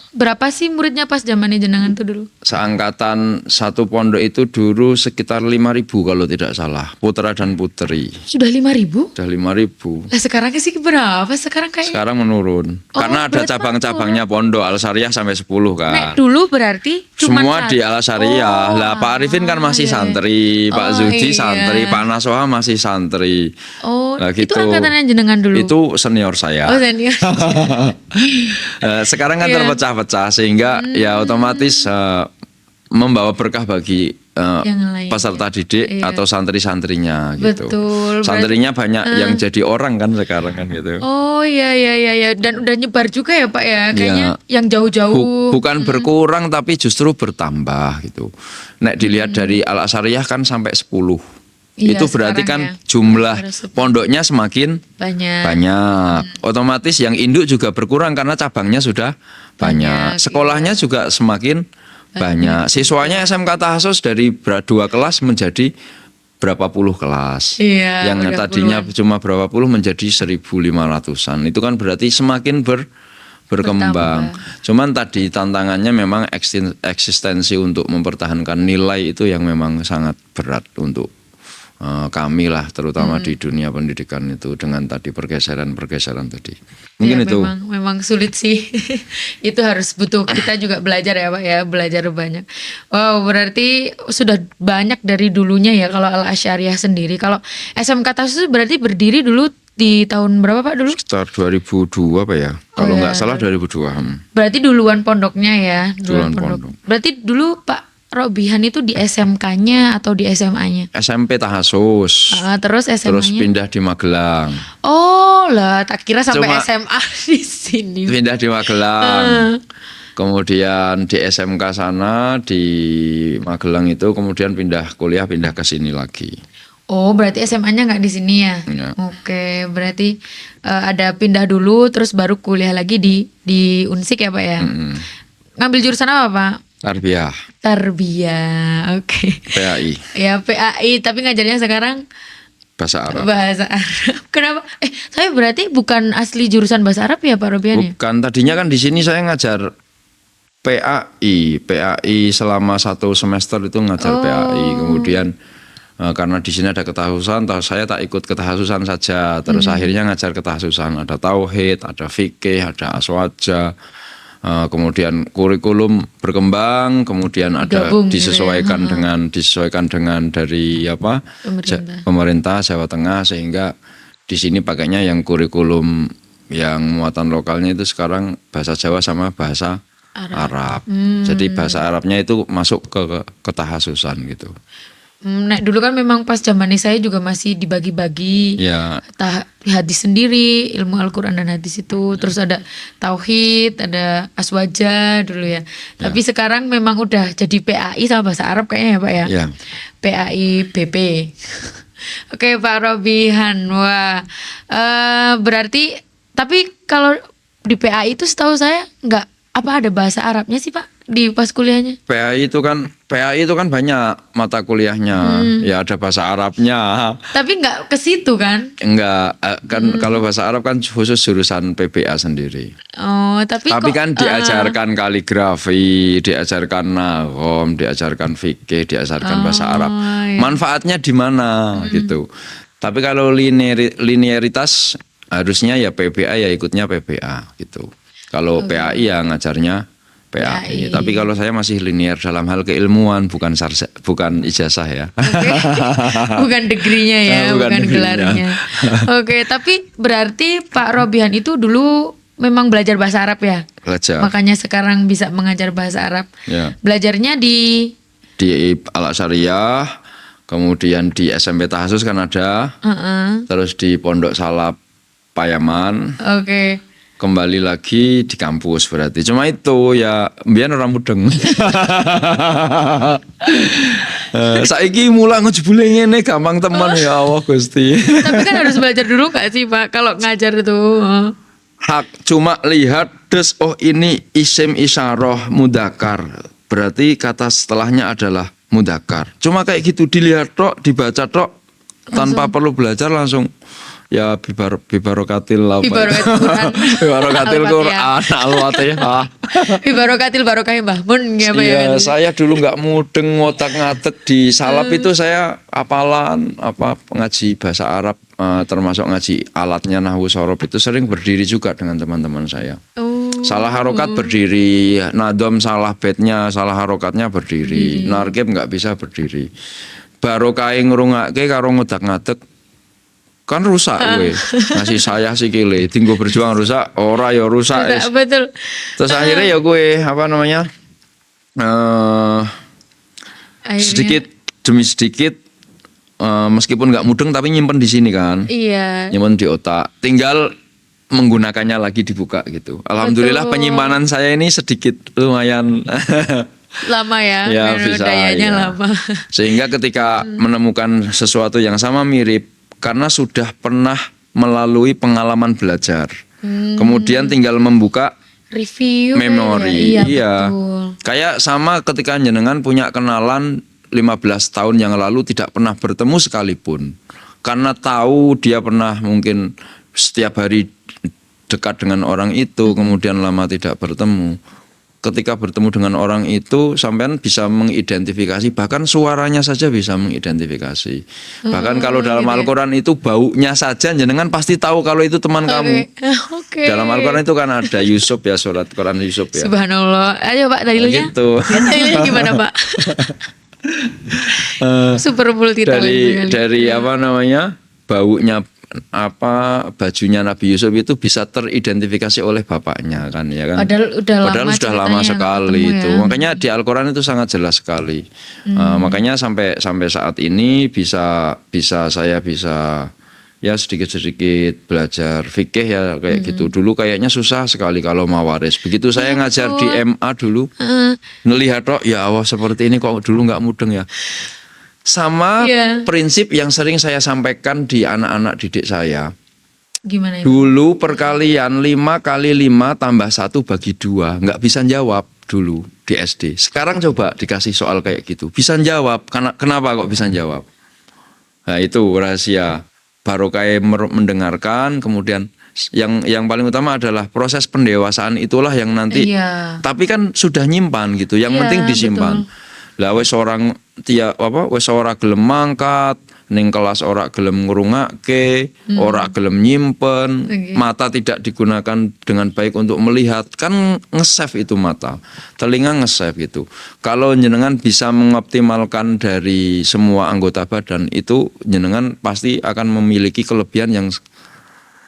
Berapa sih muridnya pas zamannya jenengan tuh dulu? Seangkatan satu pondok itu dulu sekitar 5.000 kalau tidak salah. Putra dan putri. Sudah 5.000? Sudah 5.000. Lah sekarang sih berapa? Sekarang kayak Sekarang menurun. Oh, Karena ada berarti cabang-cabangnya pondok Al Syariah sampai 10 kan. Nek dulu berarti cuma Semua di Al Syariah. Lah Pak Arifin kan masih santri, Pak Zudi santri, Pak Nasoha masih santri. Oh, Lah itu gitu. angkatannya jenengan dulu. Itu senior saya. Oh, senior. Sekarang kan Iya. terpecah-pecah sehingga ya otomatis membawa berkah bagi Yang lain, peserta didik Iya. atau santri-santrinya gitu. Betul, Santrinya banyak yang jadi orang kan sekarang kan gitu. Oh iya dan udah nyebar juga ya Pak ya. Kayaknya yang jauh-jauh. Bukan berkurang tapi justru bertambah gitu. Nek dilihat dari Al Asyariah kan sampai 10. Iya, Itu berarti sekarang kan ya. jumlah Harus lebih. pondoknya semakin Banyak. banyak. Otomatis yang induk juga berkurang karena cabangnya sudah banyak. Banyak, Sekolahnya juga semakin banyak. Siswanya SMK Tahasus dari 2 kelas menjadi berapa puluh kelas. Iya, Yang udah tadinya cuma berapa puluh menjadi 1.500-an. Itu kan berarti semakin berkembang. Cuman tadi tantangannya memang eksistensi untuk mempertahankan nilai itu yang memang sangat berat untuk kami lah, terutama di dunia pendidikan itu dengan tadi pergeseran tadi. Mungkin Ya, itu. memang sulit sih. Itu harus butuh kita juga belajar ya Pak ya, belajar banyak. Wow, berarti sudah banyak dari dulunya ya kalau Al Asyariah sendiri. Kalau SMK Tahasus berarti berdiri dulu di tahun berapa Pak dulu? Sekitar 2002 apa ya? Kalau nggak salah 2002. Berarti duluan pondoknya ya, Duluan pondok. Berarti dulu Pak Robihan itu di SMK-nya atau di SMA-nya? SMP Tahasus. Terus Terus SMA-nya? pindah di Magelang. Oh lah, tak kira sampai Cuma- SMA di sini. Pindah di Magelang. Kemudian di SMK sana di Magelang itu kemudian pindah kuliah pindah ke sini lagi. Oh, berarti SMA-nya nggak di sini ya? Iya. Oke, berarti ada pindah dulu, terus baru kuliah lagi di Unsik ya Pak ya? Ngambil jurusan apa Pak? Tarbiyah, Tarbiyah, oke. PAI, Ya PAI, tapi ngajarnya sekarang bahasa Arab. bahasa Arab. Kenapa? Tapi berarti bukan asli jurusan bahasa Arab ya Pak Robian ya? Bukan, tadinya kan di sini saya ngajar PAI selama 1 semester itu ngajar PAI. Kemudian karena di sini ada ketahasusan, saya tak ikut ketahasusan saja. Terus akhirnya ngajar ketahasusan. Ada tauhid, ada fikih, ada aswaja. Kemudian kurikulum berkembang, kemudian ada Gabung disesuaikan dengan dari pemerintah Jawa Tengah, sehingga di sini pakainya yang kurikulum yang muatan lokalnya itu sekarang bahasa Jawa sama bahasa Arab. Jadi bahasa Arabnya itu masuk ke ketahasusan gitu. Nah, dulu kan memang pas zaman saya juga masih dibagi-bagi Ya. hadis sendiri, ilmu Al-Quran dan hadis itu, terus ada tauhid, ada aswaja dulu ya. Tapi sekarang memang udah jadi PAI sama bahasa Arab kayaknya ya Pak ya. Ya. PAI BP. Oke Pak Robihan, wah berarti tapi kalau di PAI itu setahu saya nggak ada bahasa Arabnya sih Pak di pas kuliahnya. PAI itu kan banyak mata kuliahnya. Ya ada bahasa Arabnya. Tapi nggak ke situ kan? Enggak, kan kalau bahasa Arab kan khusus jurusan PPA sendiri. Oh, tapi kan diajarkan kaligrafi, diajarkan nahom, diajarkan fikih, diajarkan bahasa Arab. iya. Manfaatnya di mana gitu. Tapi kalau linearitas harusnya ya PPA ya ikutnya PPA gitu. Kalau PAI ya ngajarnya PAI. Tapi kalau saya masih linear dalam hal keilmuan, bukan ijazah ya. Oke. Bukan degree-nya ya, bukan degree-nya. gelarnya. Oke, tapi berarti Pak Robihan itu dulu memang belajar bahasa Arab ya? Belajar. Makanya sekarang bisa mengajar bahasa Arab. Ya. Belajarnya di Al-Azhariyah, kemudian di SMP Tahasus kan ada, terus di Pondok Salap Payaman, Oke. kembali lagi di kampus berarti. Cuma itu ya mbiyen ora mudeng. Saiki mulang ngejebule ngene gampang teman ya Allah Gusti. Tapi kan harus belajar dulu gak sih Pak kalau ngajar itu? Hak cuma lihat ini isim isyarah mudakar. Berarti kata setelahnya adalah mudakar. Cuma kayak gitu dilihat tok, dibaca tok tanpa perlu belajar langsung ya bibarokatil apa? Bibarokatil Quran Al-Fatihah. Bibarokatil barokah Mbah Mun ya Pak ya. Iya, saya dulu nggak mudeng ngotak-ngatik di salap itu saya apalan ngaji bahasa Arab termasuk ngaji alatnya nahwu sorob itu sering berdiri juga dengan teman-teman saya. Salah harokat berdiri, nadom salah bednya, salah harokatnya berdiri, narkib nggak bisa berdiri. Barokah ngrungake karo ngotak-ngatik kan rusak gue ngasih saya sikile tinggal berjuang rusak ora ya rusak Betul. Terus akhirnya ya gue sedikit demi sedikit meskipun nggak mudeng tapi nyimpen di sini kan. Iya. Nyimpen di otak, tinggal menggunakannya lagi dibuka gitu. Alhamdulillah penyimpanan saya ini sedikit lumayan lama ya, bisa, dayanya ya. lama. Sehingga ketika menemukan sesuatu yang sama mirip karena sudah pernah melalui pengalaman belajar. Kemudian tinggal membuka Review memori. ya? Iya. Betul. Kayak sama ketika jenengan punya kenalan 15 tahun yang lalu tidak pernah bertemu sekalipun. Karena tahu dia pernah mungkin setiap hari dekat dengan orang itu, kemudian lama tidak bertemu. Ketika bertemu dengan orang itu sampean bisa mengidentifikasi, bahkan suaranya saja bisa mengidentifikasi. Bahkan kalau dalam Al-Quran itu baunya saja jenengan pasti tahu kalau itu teman kamu. Oke. Dalam Al-Quran itu kan ada Yusuf ya, surat Quran Yusuf ya. Subhanallah. Ayo Pak dalilnya. Gitu. Dalilnya gimana Pak? Super multi dari baunya bajunya Nabi Yusuf itu bisa teridentifikasi oleh bapaknya kan ya kan. Padahal sudah lama sekali itu. Ya. Makanya di Al-Quran itu sangat jelas sekali. Makanya sampai saat ini saya bisa ya sedikit-sedikit belajar fikih ya kayak gitu. Dulu kayaknya susah sekali kalau mawaris. Begitu saya ngajar di MA dulu, ngelihat ya Allah seperti ini kok dulu nggak mudeng ya. Sama prinsip yang sering saya sampaikan di anak-anak didik saya. Gimana itu? Dulu perkalian 5 kali 5 tambah 1 bagi 2. Nggak bisa jawab dulu di SD. Sekarang coba dikasih soal kayak gitu. Bisa jawab. Kenapa kok bisa jawab? Nah itu rahasia. Barokah mendengarkan, kemudian yang paling utama adalah proses pendewasaan itulah yang nanti. Iya. Tapi kan sudah nyimpan gitu. Yang Iya, penting disimpan. Lah wis wis ora gelem mangkat, ning kelas ora gelem ngrungake, ora gelem nyimpen, mata tidak digunakan dengan baik untuk melihat, kan nge-save itu mata. Telinga nge-save gitu. Kalau jenengan bisa mengoptimalkan dari semua anggota badan itu, jenengan pasti akan memiliki kelebihan yang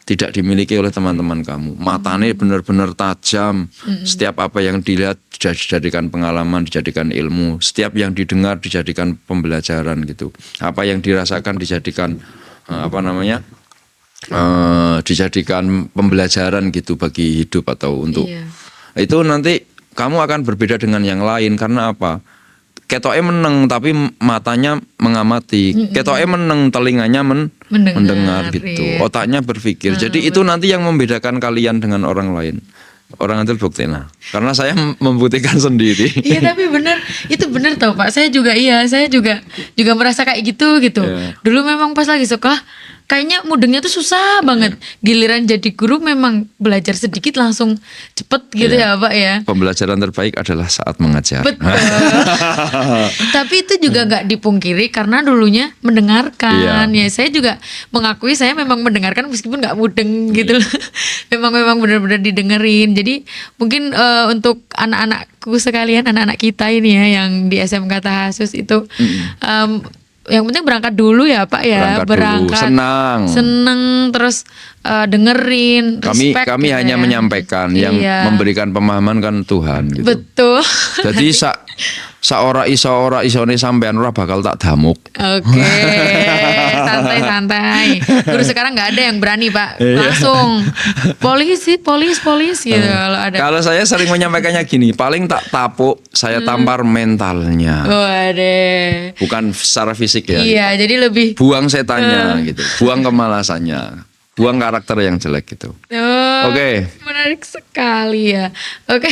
tidak dimiliki oleh teman-teman kamu. Matanya benar-benar tajam. Setiap apa yang dilihat dijadikan pengalaman, dijadikan ilmu. Setiap yang didengar dijadikan pembelajaran gitu. Apa yang dirasakan dijadikan dijadikan pembelajaran gitu bagi hidup atau untuk. Itu nanti kamu akan berbeda dengan yang lain karena apa? Ketoke meneng tapi matanya mengamati. Ketoke meneng telinganya mendengar gitu. Iya. Otaknya berpikir. Jadi itu nanti yang membedakan kalian dengan orang lain. Orang itu buktinya. Karena saya membuktikan sendiri. Iya tapi benar, itu benar tau Pak. Saya juga merasa kayak gitu. Iya. Dulu memang pas lagi sekolah kayaknya mudengnya tuh susah banget. Giliran jadi guru memang belajar sedikit langsung cepet gitu ya Pak ya. Pembelajaran terbaik adalah saat mengajar. Betul. Tapi itu juga nggak dipungkiri karena dulunya mendengarkan. Iya. Ya saya juga mengakui saya memang mendengarkan meskipun nggak mudeng gitu loh. memang benar-benar didengerin. Jadi mungkin untuk anak-anakku sekalian, anak-anak kita ini ya yang di SMK Tahasus itu yang penting berangkat dulu ya Pak ya. Berangkat dulu. Senang. Terus dengerin. Respect Kami gitu hanya ya. menyampaikan, yang memberikan pemahaman kan Tuhan gitu. Betul. Jadi ora isone sampean ora bakal tak damuk. Oke, santai. Guru sekarang nggak ada yang berani Pak, langsung polis gitu kalau ada. Kalau saya sering menyampaikannya gini, paling tak tapuk, saya tampar mentalnya. Waduh. Bukan secara fisik ya. Iya, jadi lebih. Buang setannya gitu, buang kemalasannya, buang karakter yang jelek gitu. Oke. Menarik sekali ya. Oke.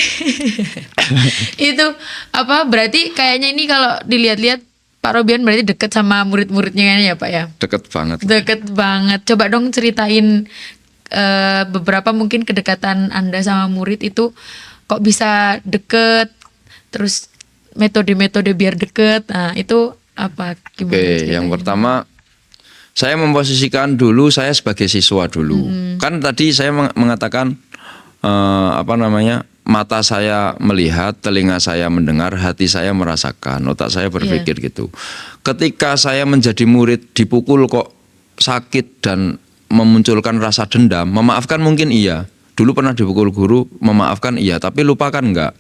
Itu berarti kayaknya ini kalau dilihat-lihat Pak Robian berarti deket sama murid-muridnya ya Pak ya? Deket banget. Deket banget. Coba dong ceritain beberapa mungkin kedekatan Anda sama murid itu kok bisa deket, terus metode-metode biar deket. Nah itu apa? Gimana ceritanya? Yang pertama saya memposisikan dulu saya sebagai siswa dulu. Kan tadi saya mengatakan mata saya melihat, telinga saya mendengar, hati saya merasakan, otak saya berpikir gitu. Ketika saya menjadi murid dipukul kok sakit dan memunculkan rasa dendam, memaafkan mungkin iya. Dulu pernah dipukul guru, memaafkan iya, tapi lupakan enggak.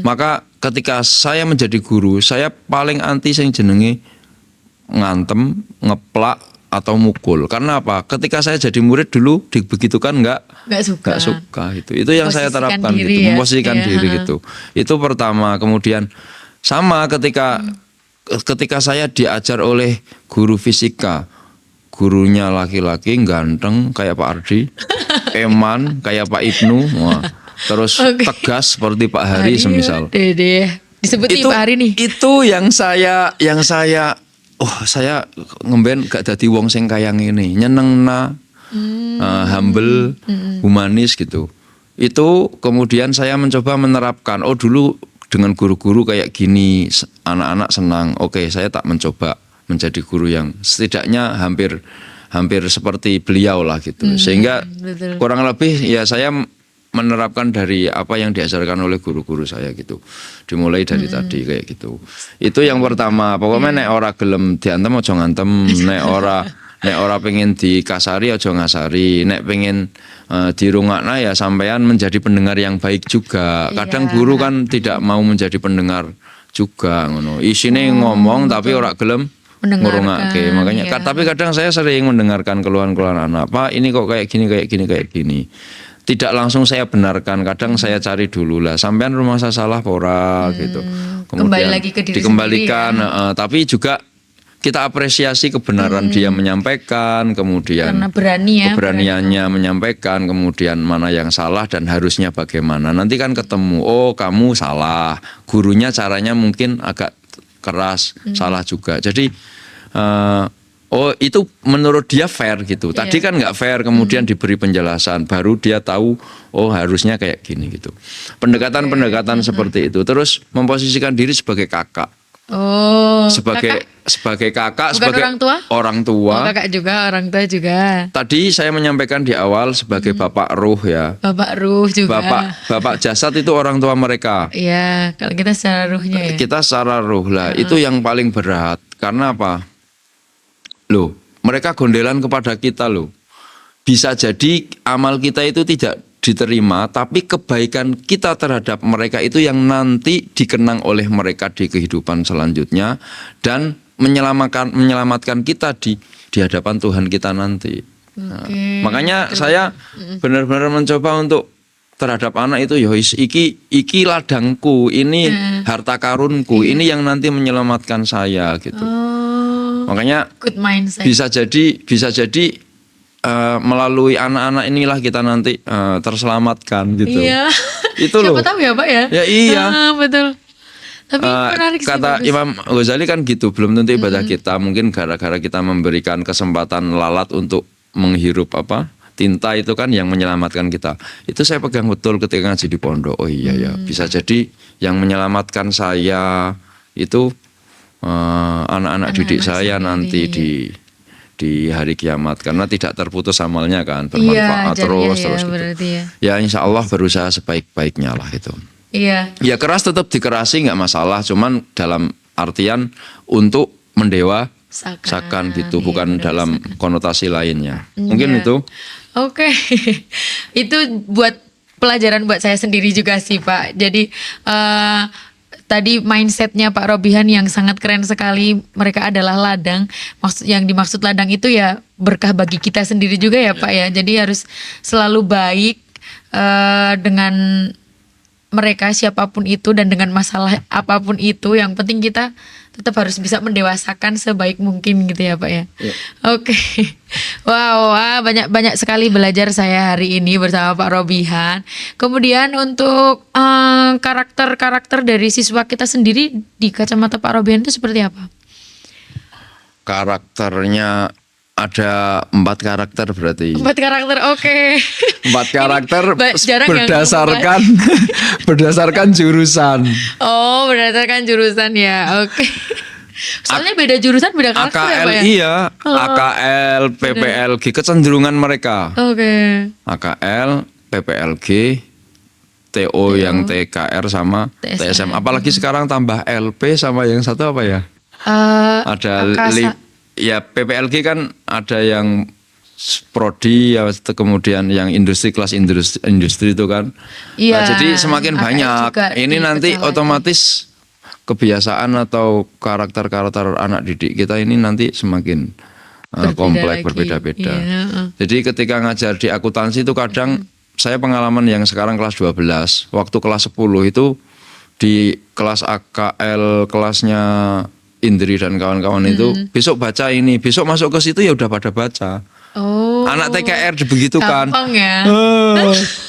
Maka ketika saya menjadi guru, saya paling anti sing jenenge ngantem, ngeplak atau mukul. Karena apa? Ketika saya jadi murid dulu dibegitukan enggak suka itu yang saya terapkan gitu, memposisikan diri gitu. Itu pertama. Kemudian sama ketika saya diajar oleh guru fisika, gurunya laki-laki ganteng kayak Pak Ardi, eman kayak Pak Ibnu, terus tegas seperti Pak Hari semisal. Disebut itu, Pak Hari nih. Itu yang saya saya ngemben gak dadi wong sing kaya ngene, nyenengna, humble, humanis gitu. Itu kemudian saya mencoba menerapkan, dulu dengan guru-guru kayak gini anak-anak senang. Oke, saya tak mencoba menjadi guru yang setidaknya hampir seperti beliau lah gitu. Sehingga kurang lebih ya saya menerapkan dari apa yang diajarkan oleh guru-guru saya gitu. Dimulai dari tadi kayak gitu. Itu yang pertama. Pokoknya nek ora gelem diantem aja ngantem, nek ora pengen dikasari aja ngasari, nek pengen dirungokna ya sampean menjadi pendengar yang baik juga. Kadang guru kan tidak mau menjadi pendengar juga ngono. Isine ngomong tapi ora gelem ngurungake. Makanya tapi kadang saya sering mendengarkan keluhan-keluhan anak, "Pak, ini kok kayak gini." Tidak langsung saya benarkan, kadang saya cari dulu lah, sampean rumah saya salah pora gitu. Kemudian kembali lagi ke diri dikembalikan, sendiri, ya. Tapi juga kita apresiasi kebenaran dia menyampaikan, kemudian karena keberaniannya menyampaikan, kemudian mana yang salah dan harusnya bagaimana. Nanti kan ketemu, kamu salah, gurunya caranya mungkin agak keras, salah juga. Jadi oh itu menurut dia fair gitu. Tadi kan nggak fair, kemudian diberi penjelasan, baru dia tahu oh harusnya kayak gini gitu. Pendekatan-pendekatan seperti itu. Terus memposisikan diri sebagai kakak. Oh, Sebagai bukan kakak, sebagai orang tua? orang Oh, tua. kakak juga, orang tua juga. Tadi saya menyampaikan di awal sebagai bapak ruh ya. Bapak ruh juga. Bapak jasad itu orang tua mereka. Iya, kalau kita secara ruhnya ya. Kita secara ruh lah, itu yang paling berat. Karena apa? Loh, mereka gondelan kepada kita loh. Bisa jadi amal kita itu tidak diterima, tapi kebaikan kita terhadap mereka itu yang nanti dikenang oleh mereka di kehidupan selanjutnya dan menyelamatkan kita di hadapan Tuhan kita nanti. Nah, makanya saya benar-benar mencoba untuk terhadap anak itu ya iki ladangku, ini harta karunku, ini yang nanti menyelamatkan saya gitu. Makanya Good mindset. bisa jadi melalui anak-anak inilah kita nanti terselamatkan gitu. Iya. Itu loh. Siapa tahu ya Pak ya. Ya iya. Betul. Tapi menarik sih. Kata bagus. Imam Ghazali kan gitu, belum tentu ibadah kita. Mungkin gara-gara kita memberikan kesempatan lalat untuk menghirup tinta itu kan yang menyelamatkan kita. Itu saya pegang betul ketika ngaji di pondok. Oh iya ya, bisa jadi yang menyelamatkan saya itu anak-anak didik saya nanti di hari kiamat, karena tidak terputus amalnya kan, bermanfaat terus gitu. Berarti ya. Ya insya Allah berusaha sebaik-baiknya lah itu. Iya. Ya keras tetap dikerasi nggak masalah, cuman dalam artian untuk mendewasakan gitu, bukan dalam konotasi lainnya. Mungkin itu. Oke. Itu buat pelajaran buat saya sendiri juga sih Pak. Jadi tadi mindsetnya Pak Robihan yang sangat keren sekali. Mereka adalah ladang. Yang dimaksud ladang itu ya berkah bagi kita sendiri juga ya Pak ya. Jadi harus selalu baik dengan mereka siapapun itu dan dengan masalah apapun itu. Yang penting kita tetap harus bisa mendewasakan sebaik mungkin gitu ya Pak ya. Oke. Wow, banyak sekali belajar saya hari ini bersama Pak Robihan. Kemudian untuk karakter-karakter dari siswa kita sendiri di kacamata Pak Robihan itu seperti apa? Karakternya ada 4 karakter berarti. 4 karakter, oke. 4 karakter jarang berdasarkan berdasarkan jurusan. Oh, berdasarkan jurusan ya, oke. Soalnya beda jurusan, beda karakter ya AKL Pak ya? iya, AKL, PPLG, kecenderungan mereka. Oke. AKL, PPLG, TO yang TKR sama TSM. Apalagi sekarang tambah LP sama yang satu apa ya? Ada ya PPLG kan ada yang prodi ya, kemudian yang industri, kelas industri itu kan. Iya. Nah, jadi semakin AKL banyak. juga Ini nanti otomatis kebiasaan atau karakter-karakter anak didik kita ini nanti semakin kompleks, berbeda-beda. Iya. Jadi ketika ngajar di akuntansi itu kadang saya pengalaman yang sekarang kelas 12, waktu kelas 10 itu di kelas AKL, kelasnya Indri dan kawan-kawan itu besok baca ini, besok masuk ke situ ya udah pada baca. Oh. Anak TKR begitukan. Gampang ya.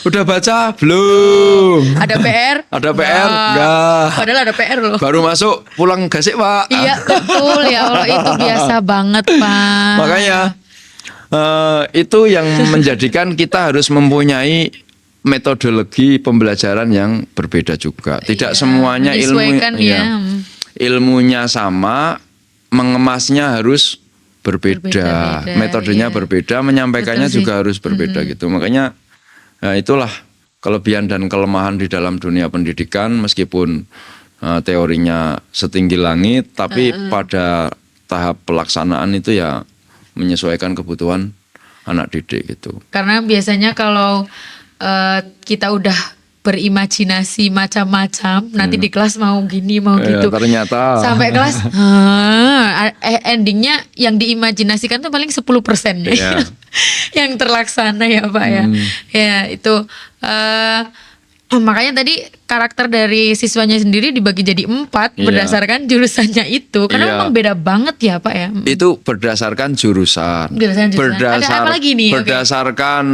Udah baca belum? Ada PR? Ada PR? Enggak. Padahal ada PR loh. Baru masuk pulang gasik Pak. Iya betul ya Allah, itu biasa banget Pak. Makanya itu yang menjadikan kita harus mempunyai metodologi pembelajaran yang berbeda juga. Tidak semuanya ilmunya sama, mengemasnya harus berbeda, metodenya berbeda, menyampaikannya juga harus berbeda gitu. Makanya itulah kelebihan dan kelemahan di dalam dunia pendidikan, meskipun teorinya setinggi langit, tapi pada tahap pelaksanaan itu ya menyesuaikan kebutuhan anak didik gitu. Karena biasanya kalau kita udah berimajinasi macam-macam, nanti di kelas mau gini mau gitu. Ternyata sampai kelas endingnya yang diimajinasikan tuh paling 10% ya. Yang terlaksana ya Pak ya. Ya itu Makanya tadi karakter dari siswanya sendiri dibagi jadi 4 Iya. berdasarkan jurusannya itu. Karena Iya. memang beda banget ya Pak ya. Itu berdasarkan jurusan. Berdasarkan jurusan. Ada apa lagi nih? Oke. Berdasarkan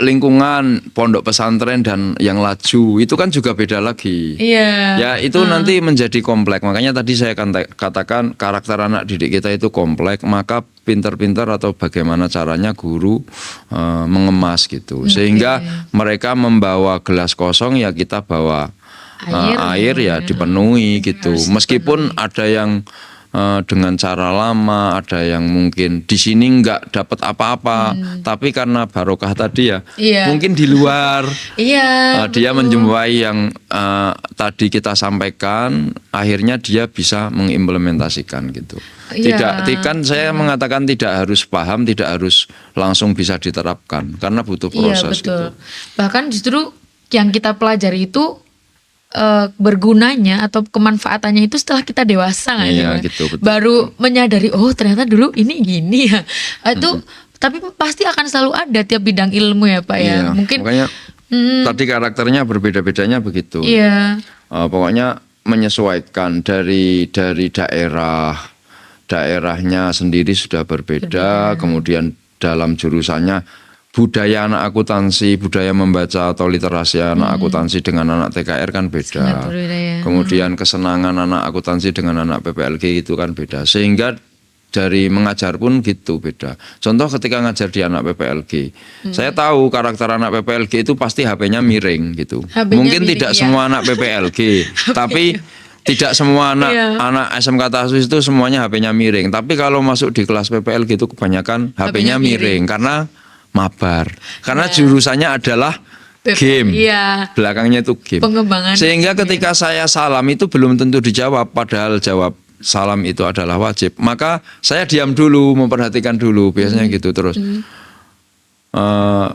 lingkungan pondok pesantren dan yang laju itu kan juga beda lagi. Iya. Ya itu nanti menjadi kompleks. Makanya tadi saya katakan karakter anak didik kita itu kompleks. Maka pinter-pinter atau bagaimana caranya guru mengemas gitu. Sehingga mereka membawa gelas kosong ya kita bawa air ya dipenuhi gitu. Meskipun ada yang dengan cara lama, ada yang mungkin di sini nggak dapat apa-apa, tapi karena barokah tadi ya, Iya. mungkin di luar Iya. dia menjumpai yang tadi kita sampaikan, akhirnya dia bisa mengimplementasikan gitu. Iya. Kan saya mengatakan tidak harus paham, tidak harus langsung bisa diterapkan, karena butuh proses Iya betul. gitu. Bahkan justru yang kita pelajari itu bergunanya atau kemanfaatannya itu setelah kita dewasa nggak sih, Iya, Pak? gitu, betul. Baru menyadari oh ternyata dulu ini gini ya. Itu tapi pasti akan selalu ada tiap bidang ilmu ya Pak ya. Iya, Mungkin makanya tadi karakternya berbeda-bedanya begitu. iya. Pokoknya menyesuaikan dari daerahnya sendiri sudah berbeda, kemudian dalam jurusannya budaya anak akuntansi, budaya membaca atau literasi anak akuntansi dengan anak TKR kan Sangat beda. berbeda ya. Kemudian kesenangan anak akuntansi dengan anak PPLG itu kan beda. Sehingga dari mengajar pun gitu beda. Contoh ketika ngajar di anak PPLG, saya tahu karakter anak PPLG itu pasti HP-nya miring gitu. HP-nya Mungkin miring, tidak iya. semua anak PPLG, tapi tidak semua anak SMK Tasus itu semuanya HP-nya miring. Tapi kalau masuk di kelas PPLG itu kebanyakan HP-nya miring karena mabar. Karena jurusannya adalah game. Iya. Belakangnya itu game. Pengembangan. Sehingga ketika saya salam itu belum tentu dijawab, padahal jawab salam itu adalah wajib. Maka saya diam dulu, memperhatikan dulu, biasanya gitu terus.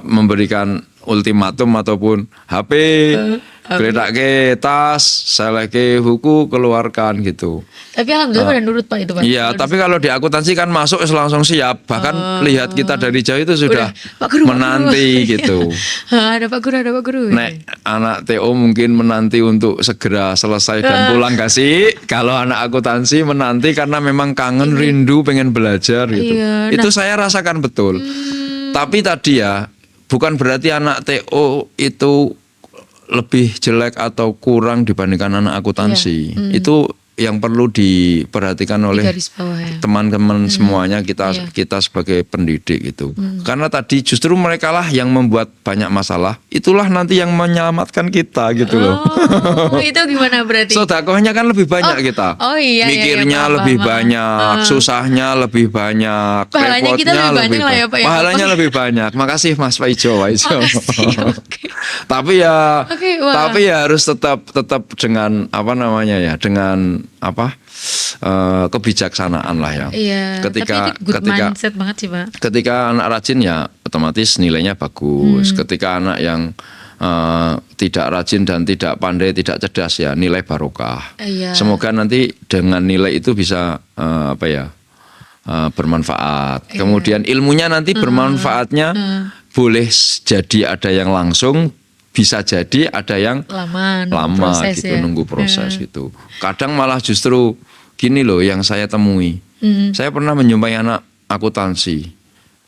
Memberikan ultimatum ataupun HP, geledakke tas, seleke buku, keluarkan gitu. Tapi alhamdulillah pada nurut Pak itu Pak. Iya, tapi kalau di akuntansi kan masuk langsung siap. Bahkan lihat kita dari jauh itu sudah Pak Guru, menanti gitu. Ada Pak Guru, ada Pak Guru. Nek anak TO mungkin menanti untuk segera selesai dan pulang gak sih? Kalau anak akuntansi menanti karena memang kangen, rindu, pengen belajar gitu. Iya, Itu saya rasakan betul. Tapi tadi ya, bukan berarti anak TO itu lebih jelek atau kurang dibandingkan anak akuntansi. Itu yang perlu diperhatikan oleh Garis bawah ya. teman-teman semuanya kita sebagai pendidik gitu. Karena tadi justru mereka lah yang membuat banyak masalah. Itulah nanti yang menyelamatkan kita gitu loh. Oh, itu gimana berarti? Sodakohnya kan lebih banyak kita. Oh iya, iya, Mikirnya paham, lebih paham. banyak, susahnya lebih banyak, Pahalanya kita repotnya lebih banyak lah ya, Pak, ya. Pahalanya lebih banyak. Makasih Mas Pak Ijo. Makasih, oke. Tapi ya, Oke, wah. tapi ya harus tetap dengan apa namanya ya, dengan kebijaksanaan lah ya. Iya. Ketika tapi itu good mindset banget sih Pak. ketika anak rajin ya otomatis nilainya bagus. Ketika anak yang tidak rajin dan tidak pandai, tidak cerdas ya nilai barokah. Iya. Semoga nanti dengan nilai itu bisa bermanfaat. Kemudian ilmunya nanti bermanfaatnya boleh jadi ada yang langsung, bisa jadi ada yang Lama proses gitu gitu, nunggu proses gitu. Kadang malah justru gini loh yang saya temui. Saya pernah menjumpai anak akuntansi.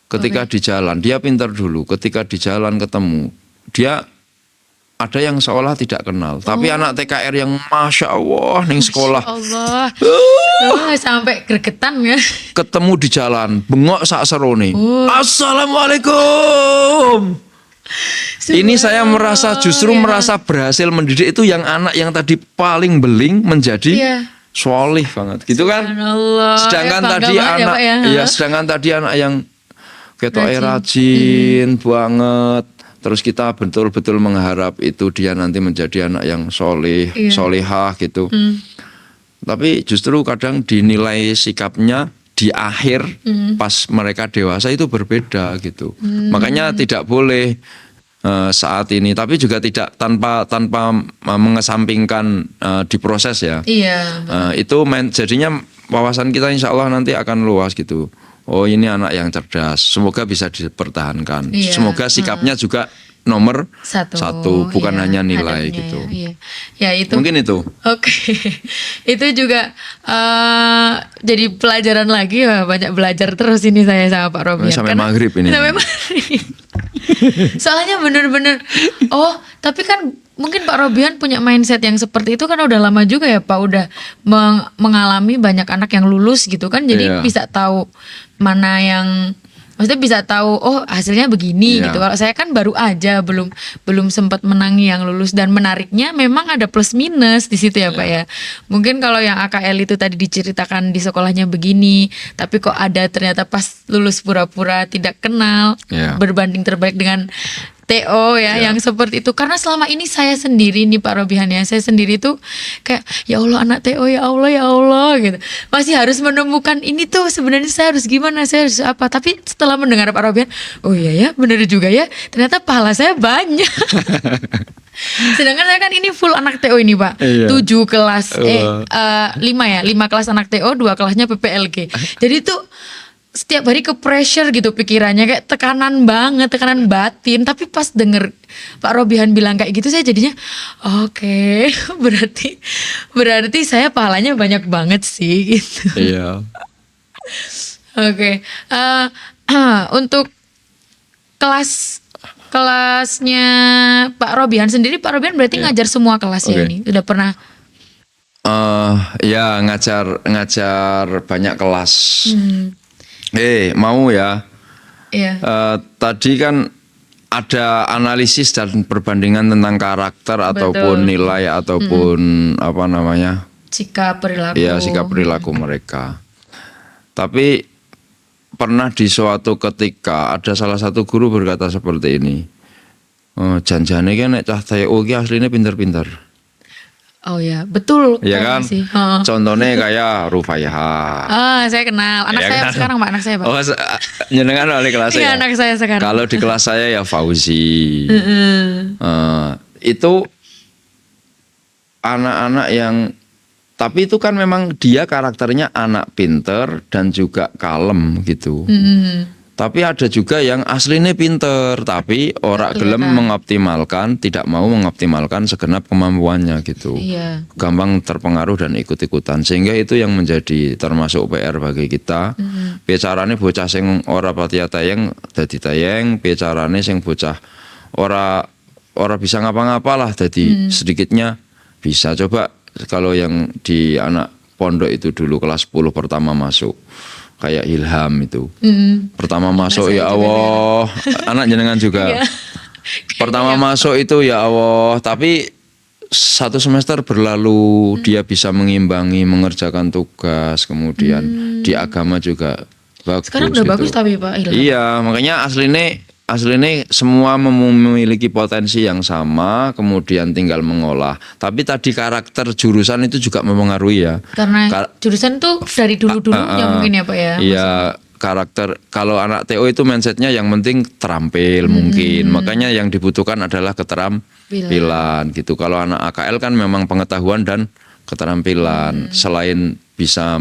Ketika di jalan, dia pintar dulu. Ketika di jalan ketemu, dia ada yang seolah tidak kenal. Tapi anak TKR yang Masya Allah ning sekolah. Allah. Sampai gregetan ya. Ketemu di jalan, bengok sak serone. Assalamualaikum. Ini saya merasa justru merasa berhasil mendidik itu yang anak yang tadi paling beling menjadi solih banget, gitu kan? Sedangkan tadi anak, sedangkan tadi anak yang ketoke rajin banget. Terus kita betul-betul mengharap itu dia nanti menjadi anak yang solih, solihah gitu. Tapi justru kadang dinilai sikapnya di akhir pas mereka dewasa itu berbeda gitu. Makanya tidak boleh saat ini, tapi juga tidak tanpa mengesampingkan diproses ya. Iya. Itu jadinya wawasan kita insya Allah nanti akan luas gitu. oh ini anak yang cerdas, semoga bisa dipertahankan. Iya. Semoga sikapnya juga nomor satu, bukan iya, hanya nilai hadapnya gitu. ya, iya. Ya itu. Mungkin itu. Oke, itu juga jadi pelajaran lagi. Wah, banyak belajar terus ini saya sama Pak Robian. Sampai Karena- maghrib ini. Sampai maghrib. Soalnya bener-bener, tapi kan mungkin Pak Robian punya mindset yang seperti itu kan udah lama juga ya Pak, udah mengalami banyak anak yang lulus gitu kan, jadi Iya. bisa tahu mana yang, maksudnya bisa tahu hasilnya begini Iya. gitu. Kalau saya kan baru aja belum sempat menangi yang lulus, dan menariknya memang ada plus minus di situ ya Pak ya. Mungkin kalau yang AKL itu tadi diceritakan di sekolahnya begini, tapi kok ada ternyata pas lulus pura-pura tidak kenal, Iya. berbanding terbalik dengan TO ya, yang seperti itu. Karena selama ini saya sendiri nih Pak Robihan ya, saya sendiri tuh kayak ya Allah anak TO, ya Allah gitu. Masih harus menemukan ini tuh sebenarnya saya harus gimana, saya harus apa. Tapi setelah mendengar Pak Robihan, oh iya ya bener juga ya, ternyata pahala saya banyak. Sedangkan saya kan ini full anak TO ini Pak, Iya. 7 kelas, 5 kelas anak TO, 2 kelasnya PPLG. Jadi tuh setiap hari ke pressure gitu pikirannya, kayak tekanan banget, tekanan batin. Tapi pas denger Pak Robihan bilang kayak gitu, saya jadinya oke, berarti saya pahalanya banyak banget sih gitu. Iya. Oke, untuk kelasnya Pak Robihan sendiri, Pak Robihan berarti ngajar semua kelas ya Oke. ini? Udah pernah? Ya ngajar banyak kelas. Mau ya. Iya. Tadi kan ada analisis dan perbandingan tentang karakter ataupun nilai ataupun apa namanya? Sikap perilaku. Ya, sikap perilaku mereka. Tapi pernah di suatu ketika ada salah satu guru berkata seperti ini. Janjane kan nek cah TO ki asline pinter-pinter. Oh ya, betul. Iya kayaknya kan? sih. Heeh. Contohnya kayak Rufaiha. Saya kenal. Anak Ya saya kan? sekarang Pak, anak saya Pak. Oh, jenengan wali kelas Iya, ya? anak saya sekarang. Kalau di kelas saya ya Fauzi. Itu anak-anak yang, tapi itu kan memang dia karakternya anak pinter dan juga kalem gitu. Tapi ada juga yang aslinya pinter tapi ora gelem mengoptimalkan, tidak mau mengoptimalkan segenap kemampuannya gitu. Iya. Gampang terpengaruh dan ikut-ikutan, sehingga itu yang menjadi termasuk PR bagi kita. Bicarane bocah sing ora patia tayeng dadi tayeng, bicarane sing bocah ora bisa ngapa-ngapa lah dadi sedikitnya bisa. Coba kalau yang di anak pondok itu dulu kelas 10 pertama masuk kayak Ilham itu. Pertama masuk ya Allah, anak jenengan juga. Pertama masuk itu ya Allah, tapi satu semester berlalu dia bisa mengimbangi, mengerjakan tugas, kemudian di agama juga bagus. Sekarang udah gitu. bagus tapi Pak Ilham. Iya, makanya aslinya semua memiliki potensi yang sama, kemudian tinggal mengolah. Tapi tadi karakter jurusan itu juga mempengaruhi ya. Karena jurusan tuh dari dulu-dulunya mungkin ya Pak ya. Iya, karakter. Kalau anak TO itu mindsetnya yang penting terampil mungkin. Makanya yang dibutuhkan adalah keterampilan gitu. Kalau anak AKL kan memang pengetahuan dan keterampilan. Selain bisa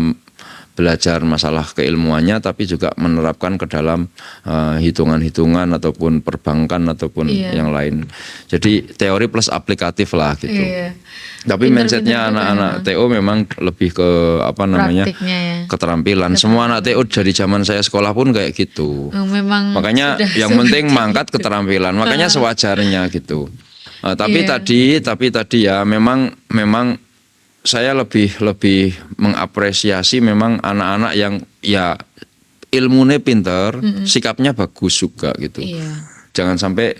belajar masalah keilmuannya, tapi juga menerapkan ke dalam hitungan-hitungan ataupun perbankan ataupun yang lain. Jadi teori plus aplikatif lah gitu. Iya. Tapi mindsetnya anak-anak TO memang lebih ke apa namanya Praktiknya ya. keterampilan. Semua anak TO dari zaman saya sekolah pun kayak gitu. Memang Makanya sudah yang penting mangkat keterampilan. Makanya sewajarnya gitu. Tapi tadi ya memang saya lebih mengapresiasi memang anak-anak yang ya ilmunya pinter, sikapnya bagus juga gitu. Iya. Jangan sampai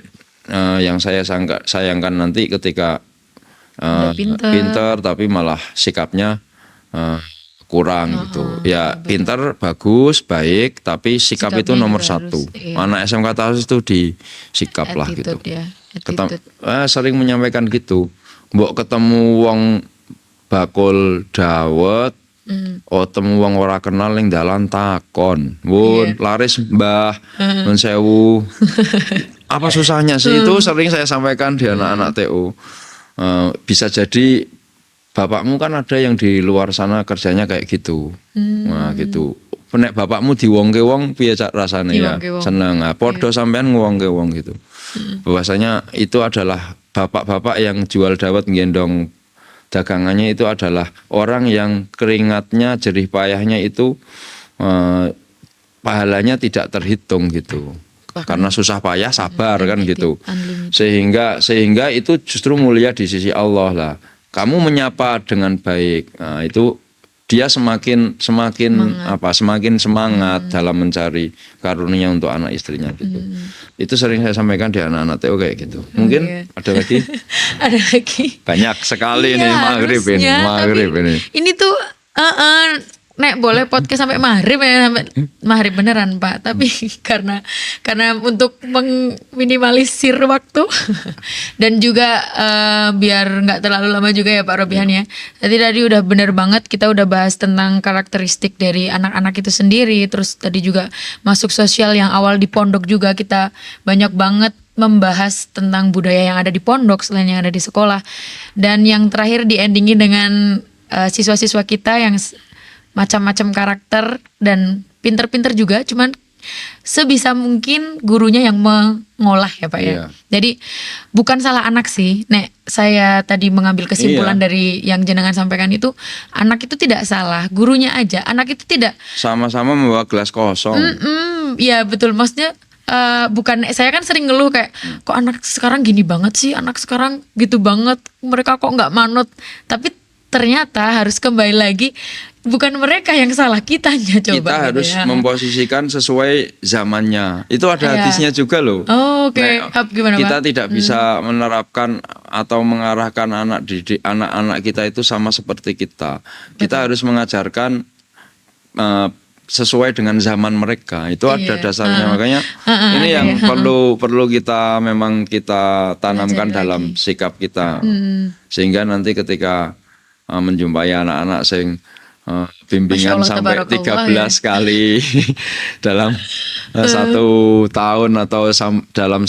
yang saya sayangkan nanti ketika pinter tapi malah sikapnya kurang gitu. Ya pinter bagus baik tapi sikap Sikapnya itu nomor juga satu. harus, iya. Anak SMK Taus itu di sikap lah gitu. Attitude ya. Attitude. Sering menyampaikan gitu. Mbok ketemu wong bakul dawet, temu wong ora kenal ning dalan takon. Wun, laris Mbah, nun sewu. Apa susahnya sih? Itu sering saya sampaikan di anak-anak TU. Bisa jadi bapakmu kan ada yang di luar sana kerjanya kayak gitu. Nah, gitu. nek bapakmu diwongke wong piye rasane ya? Diwongke wong. Seneng. Nah, podo sampean ngwongke wong gitu. Bahwasanya itu adalah bapak-bapak yang jual dawet gendong dagangannya itu adalah orang yang keringatnya, jerih payahnya itu pahalanya tidak terhitung gitu. Karena susah payah sabar kan gitu. Sehingga itu justru mulia di sisi Allah lah. Kamu menyapa dengan baik. Nah, itu dia semakin semangat dalam mencari karunia untuk anak istrinya gitu. Itu sering saya sampaikan di anak-anak TO kayak gitu. Mungkin ada lagi? Ada lagi. Banyak sekali Iya, nih maghrib ini. Ini tuh nek boleh podcast sampai maghrib ya, sampai maghrib beneran Pak. Tapi karena untuk meminimalisir waktu dan juga biar nggak terlalu lama juga ya Pak Robihan ya. Tadi udah bener banget, kita udah bahas tentang karakteristik dari anak-anak itu sendiri. Terus tadi juga masuk sosial yang awal di pondok juga kita banyak banget membahas tentang budaya yang ada di pondok selain yang ada di sekolah. Dan yang terakhir di endingin dengan siswa-siswa kita yang macam-macam karakter dan pinter-pinter juga, cuman sebisa mungkin gurunya yang mengolah ya Pak ya. Iya. Jadi bukan salah anak sih. Nek saya tadi mengambil kesimpulan dari yang jenengan sampaikan itu, anak itu tidak salah, gurunya aja. Anak itu tidak Sama-sama membawa gelas kosong. ya betul, maksudnya bukan, saya kan sering ngeluh kayak kok anak sekarang gini banget sih, anak sekarang gitu banget, mereka kok nggak manut. Tapi ternyata harus kembali lagi, bukan mereka yang salah, kitanya coba. Kita gitu harus ya. memposisikan sesuai zamannya. Itu ada hadisnya juga loh. Oh, oke. Gimana Kita Pak? tidak bisa menerapkan atau mengarahkan anak-anak kita itu sama seperti kita. Kita harus mengajarkan sesuai dengan zaman mereka. Itu ada dasarnya. Makanya ini yang perlu kita tanamkan dalam sikap kita. Sehingga nanti ketika menjumpai anak-anak sing bimbingan Masya Allah, sampai tabarakallah 13 kali dalam satu tahun atau dalam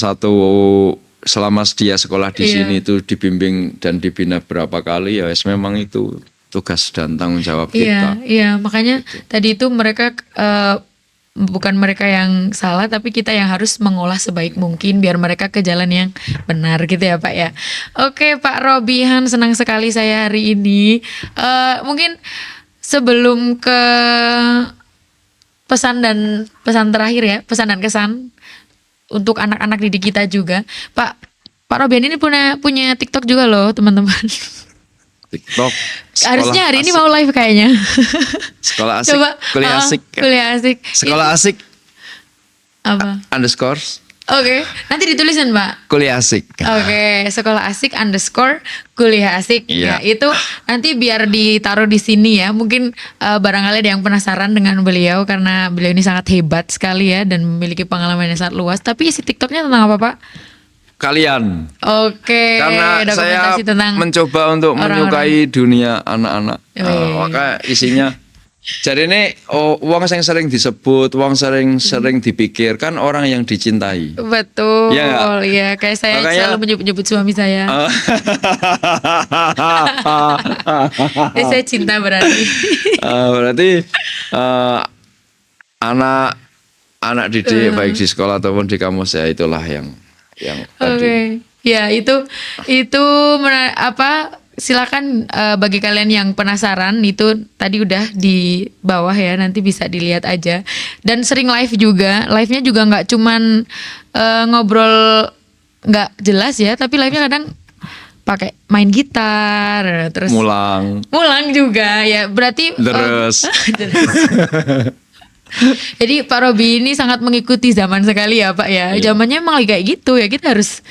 selama dia sekolah di sini itu dibimbing dan dibina berapa kali ya, memang itu tugas dan tanggung jawab kita. Iya, makanya tadi itu mereka bukan mereka yang salah, tapi kita yang harus mengolah sebaik mungkin biar mereka ke jalan yang benar gitu ya Pak ya. Oke Pak Robihan, senang sekali saya hari ini. Mungkin sebelum ke pesan terakhir ya, pesan dan kesan untuk anak-anak didik kita juga, Pak Robihan ini punya TikTok juga loh teman-teman. TikTok. Harusnya hari ini mau live kayaknya. Sekolah asik. Coba, kuliah asik. Kuliah asik. Sekolah asik. Apa? Underscore. Oke, nanti ditulisin Pak. Kuliah asik. Oke, sekolah asik _ kuliah asik. Iya. Ya, itu nanti biar ditaruh di sini ya. Mungkin barangkali ada yang penasaran dengan beliau karena beliau ini sangat hebat sekali ya dan memiliki pengalaman yang sangat luas. Tapi isi TikToknya tentang apa Pak? Kalian. Oke, Karena saya dokumentasi tentang mencoba untuk menyukai dunia anak-anak. Maka isinya jadi ini uang yang sering disebut, uang sering dipikir kan orang yang dicintai. Betul, Iya ya kayak saya selalu menyebut suami saya. Saya cinta berarti. Berarti anak didik baik di sekolah ataupun di kampus ya itulah yang Oke. Ya itu silakan bagi kalian yang penasaran, itu tadi udah di bawah ya, nanti bisa dilihat aja. Dan sering live juga, live-nya juga nggak cuman ngobrol nggak jelas ya, tapi live-nya kadang pakai main gitar, terus mulang juga ya, berarti terus. Jadi Pak Robi ini sangat mengikuti zaman sekali ya Pak ya. Zamannya emang kayak gitu ya, kita harus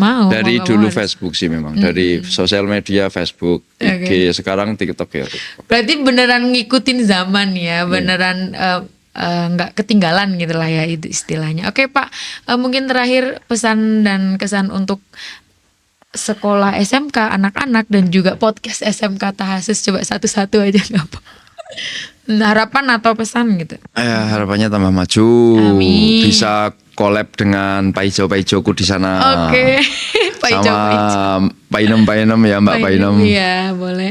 mau. Dari mau dulu harus. Facebook sih memang, dari sosial media Facebook, IG, sekarang TikTok ya. Berarti beneran ngikutin zaman ya, beneran nggak ketinggalan gitu lah ya itu istilahnya. Oke Pak, mungkin terakhir pesan dan kesan untuk sekolah SMK anak-anak dan juga podcast SMK Tahasus, coba satu-satu aja nggak apa. Harapan atau pesan gitu. Harapannya tambah maju. Amin. Bisa collab dengan Paijo-Paijoku di sana. Oke. Pak Ijo, Pak Ijo. sama Painem ya Mbak Painem. Iya, boleh.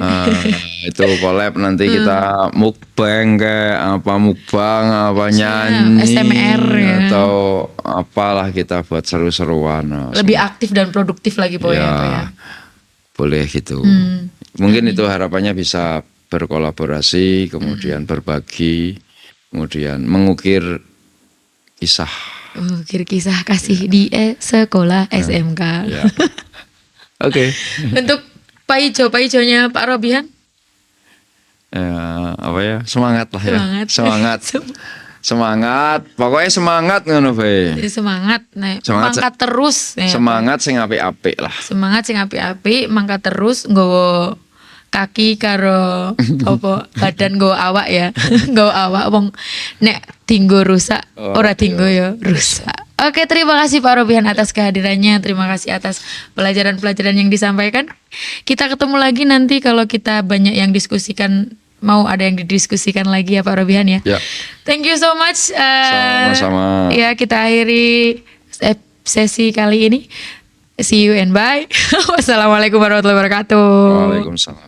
Itu collab nanti kita mukbang kayak apa mukbang apa nyanyi SMR ya. atau apalah kita buat seru-seruan. Lebih aktif dan produktif lagi pokoknya Ya, Pak ya. boleh gitu. Mungkin itu harapannya bisa berkolaborasi, kemudian berbagi, kemudian mengukir kisah. Ukir kisah kasih di sekolah SMK. Ya. Oke. Untuk Pak Ijonya Pak Robihan. Apa ya? Semangat lah ya. Semangat. Semangat. Pokoknya semangat ngono bae. Semangat nek Semangat, mangkat terus ya. Semangat sing apik-apik lah. Semangat sing apik-apik mangkat terus nggowo kaki karo apa badan nggowo awak ya. Nggowo awak wong nek dinggo rusak ora dinggo ya rusak. Oke, terima kasih Pak Robihan atas kehadirannya. Terima kasih atas pelajaran-pelajaran yang disampaikan. Kita ketemu lagi nanti kalau kita banyak yang diskusikan, mau ada yang didiskusikan lagi ya Pak Robihan ya. Ya. Thank you so much. Sama-sama. Ya, kita akhiri sesi kali ini. See you and bye. Wassalamualaikum warahmatullahi wabarakatuh. Waalaikumsalam.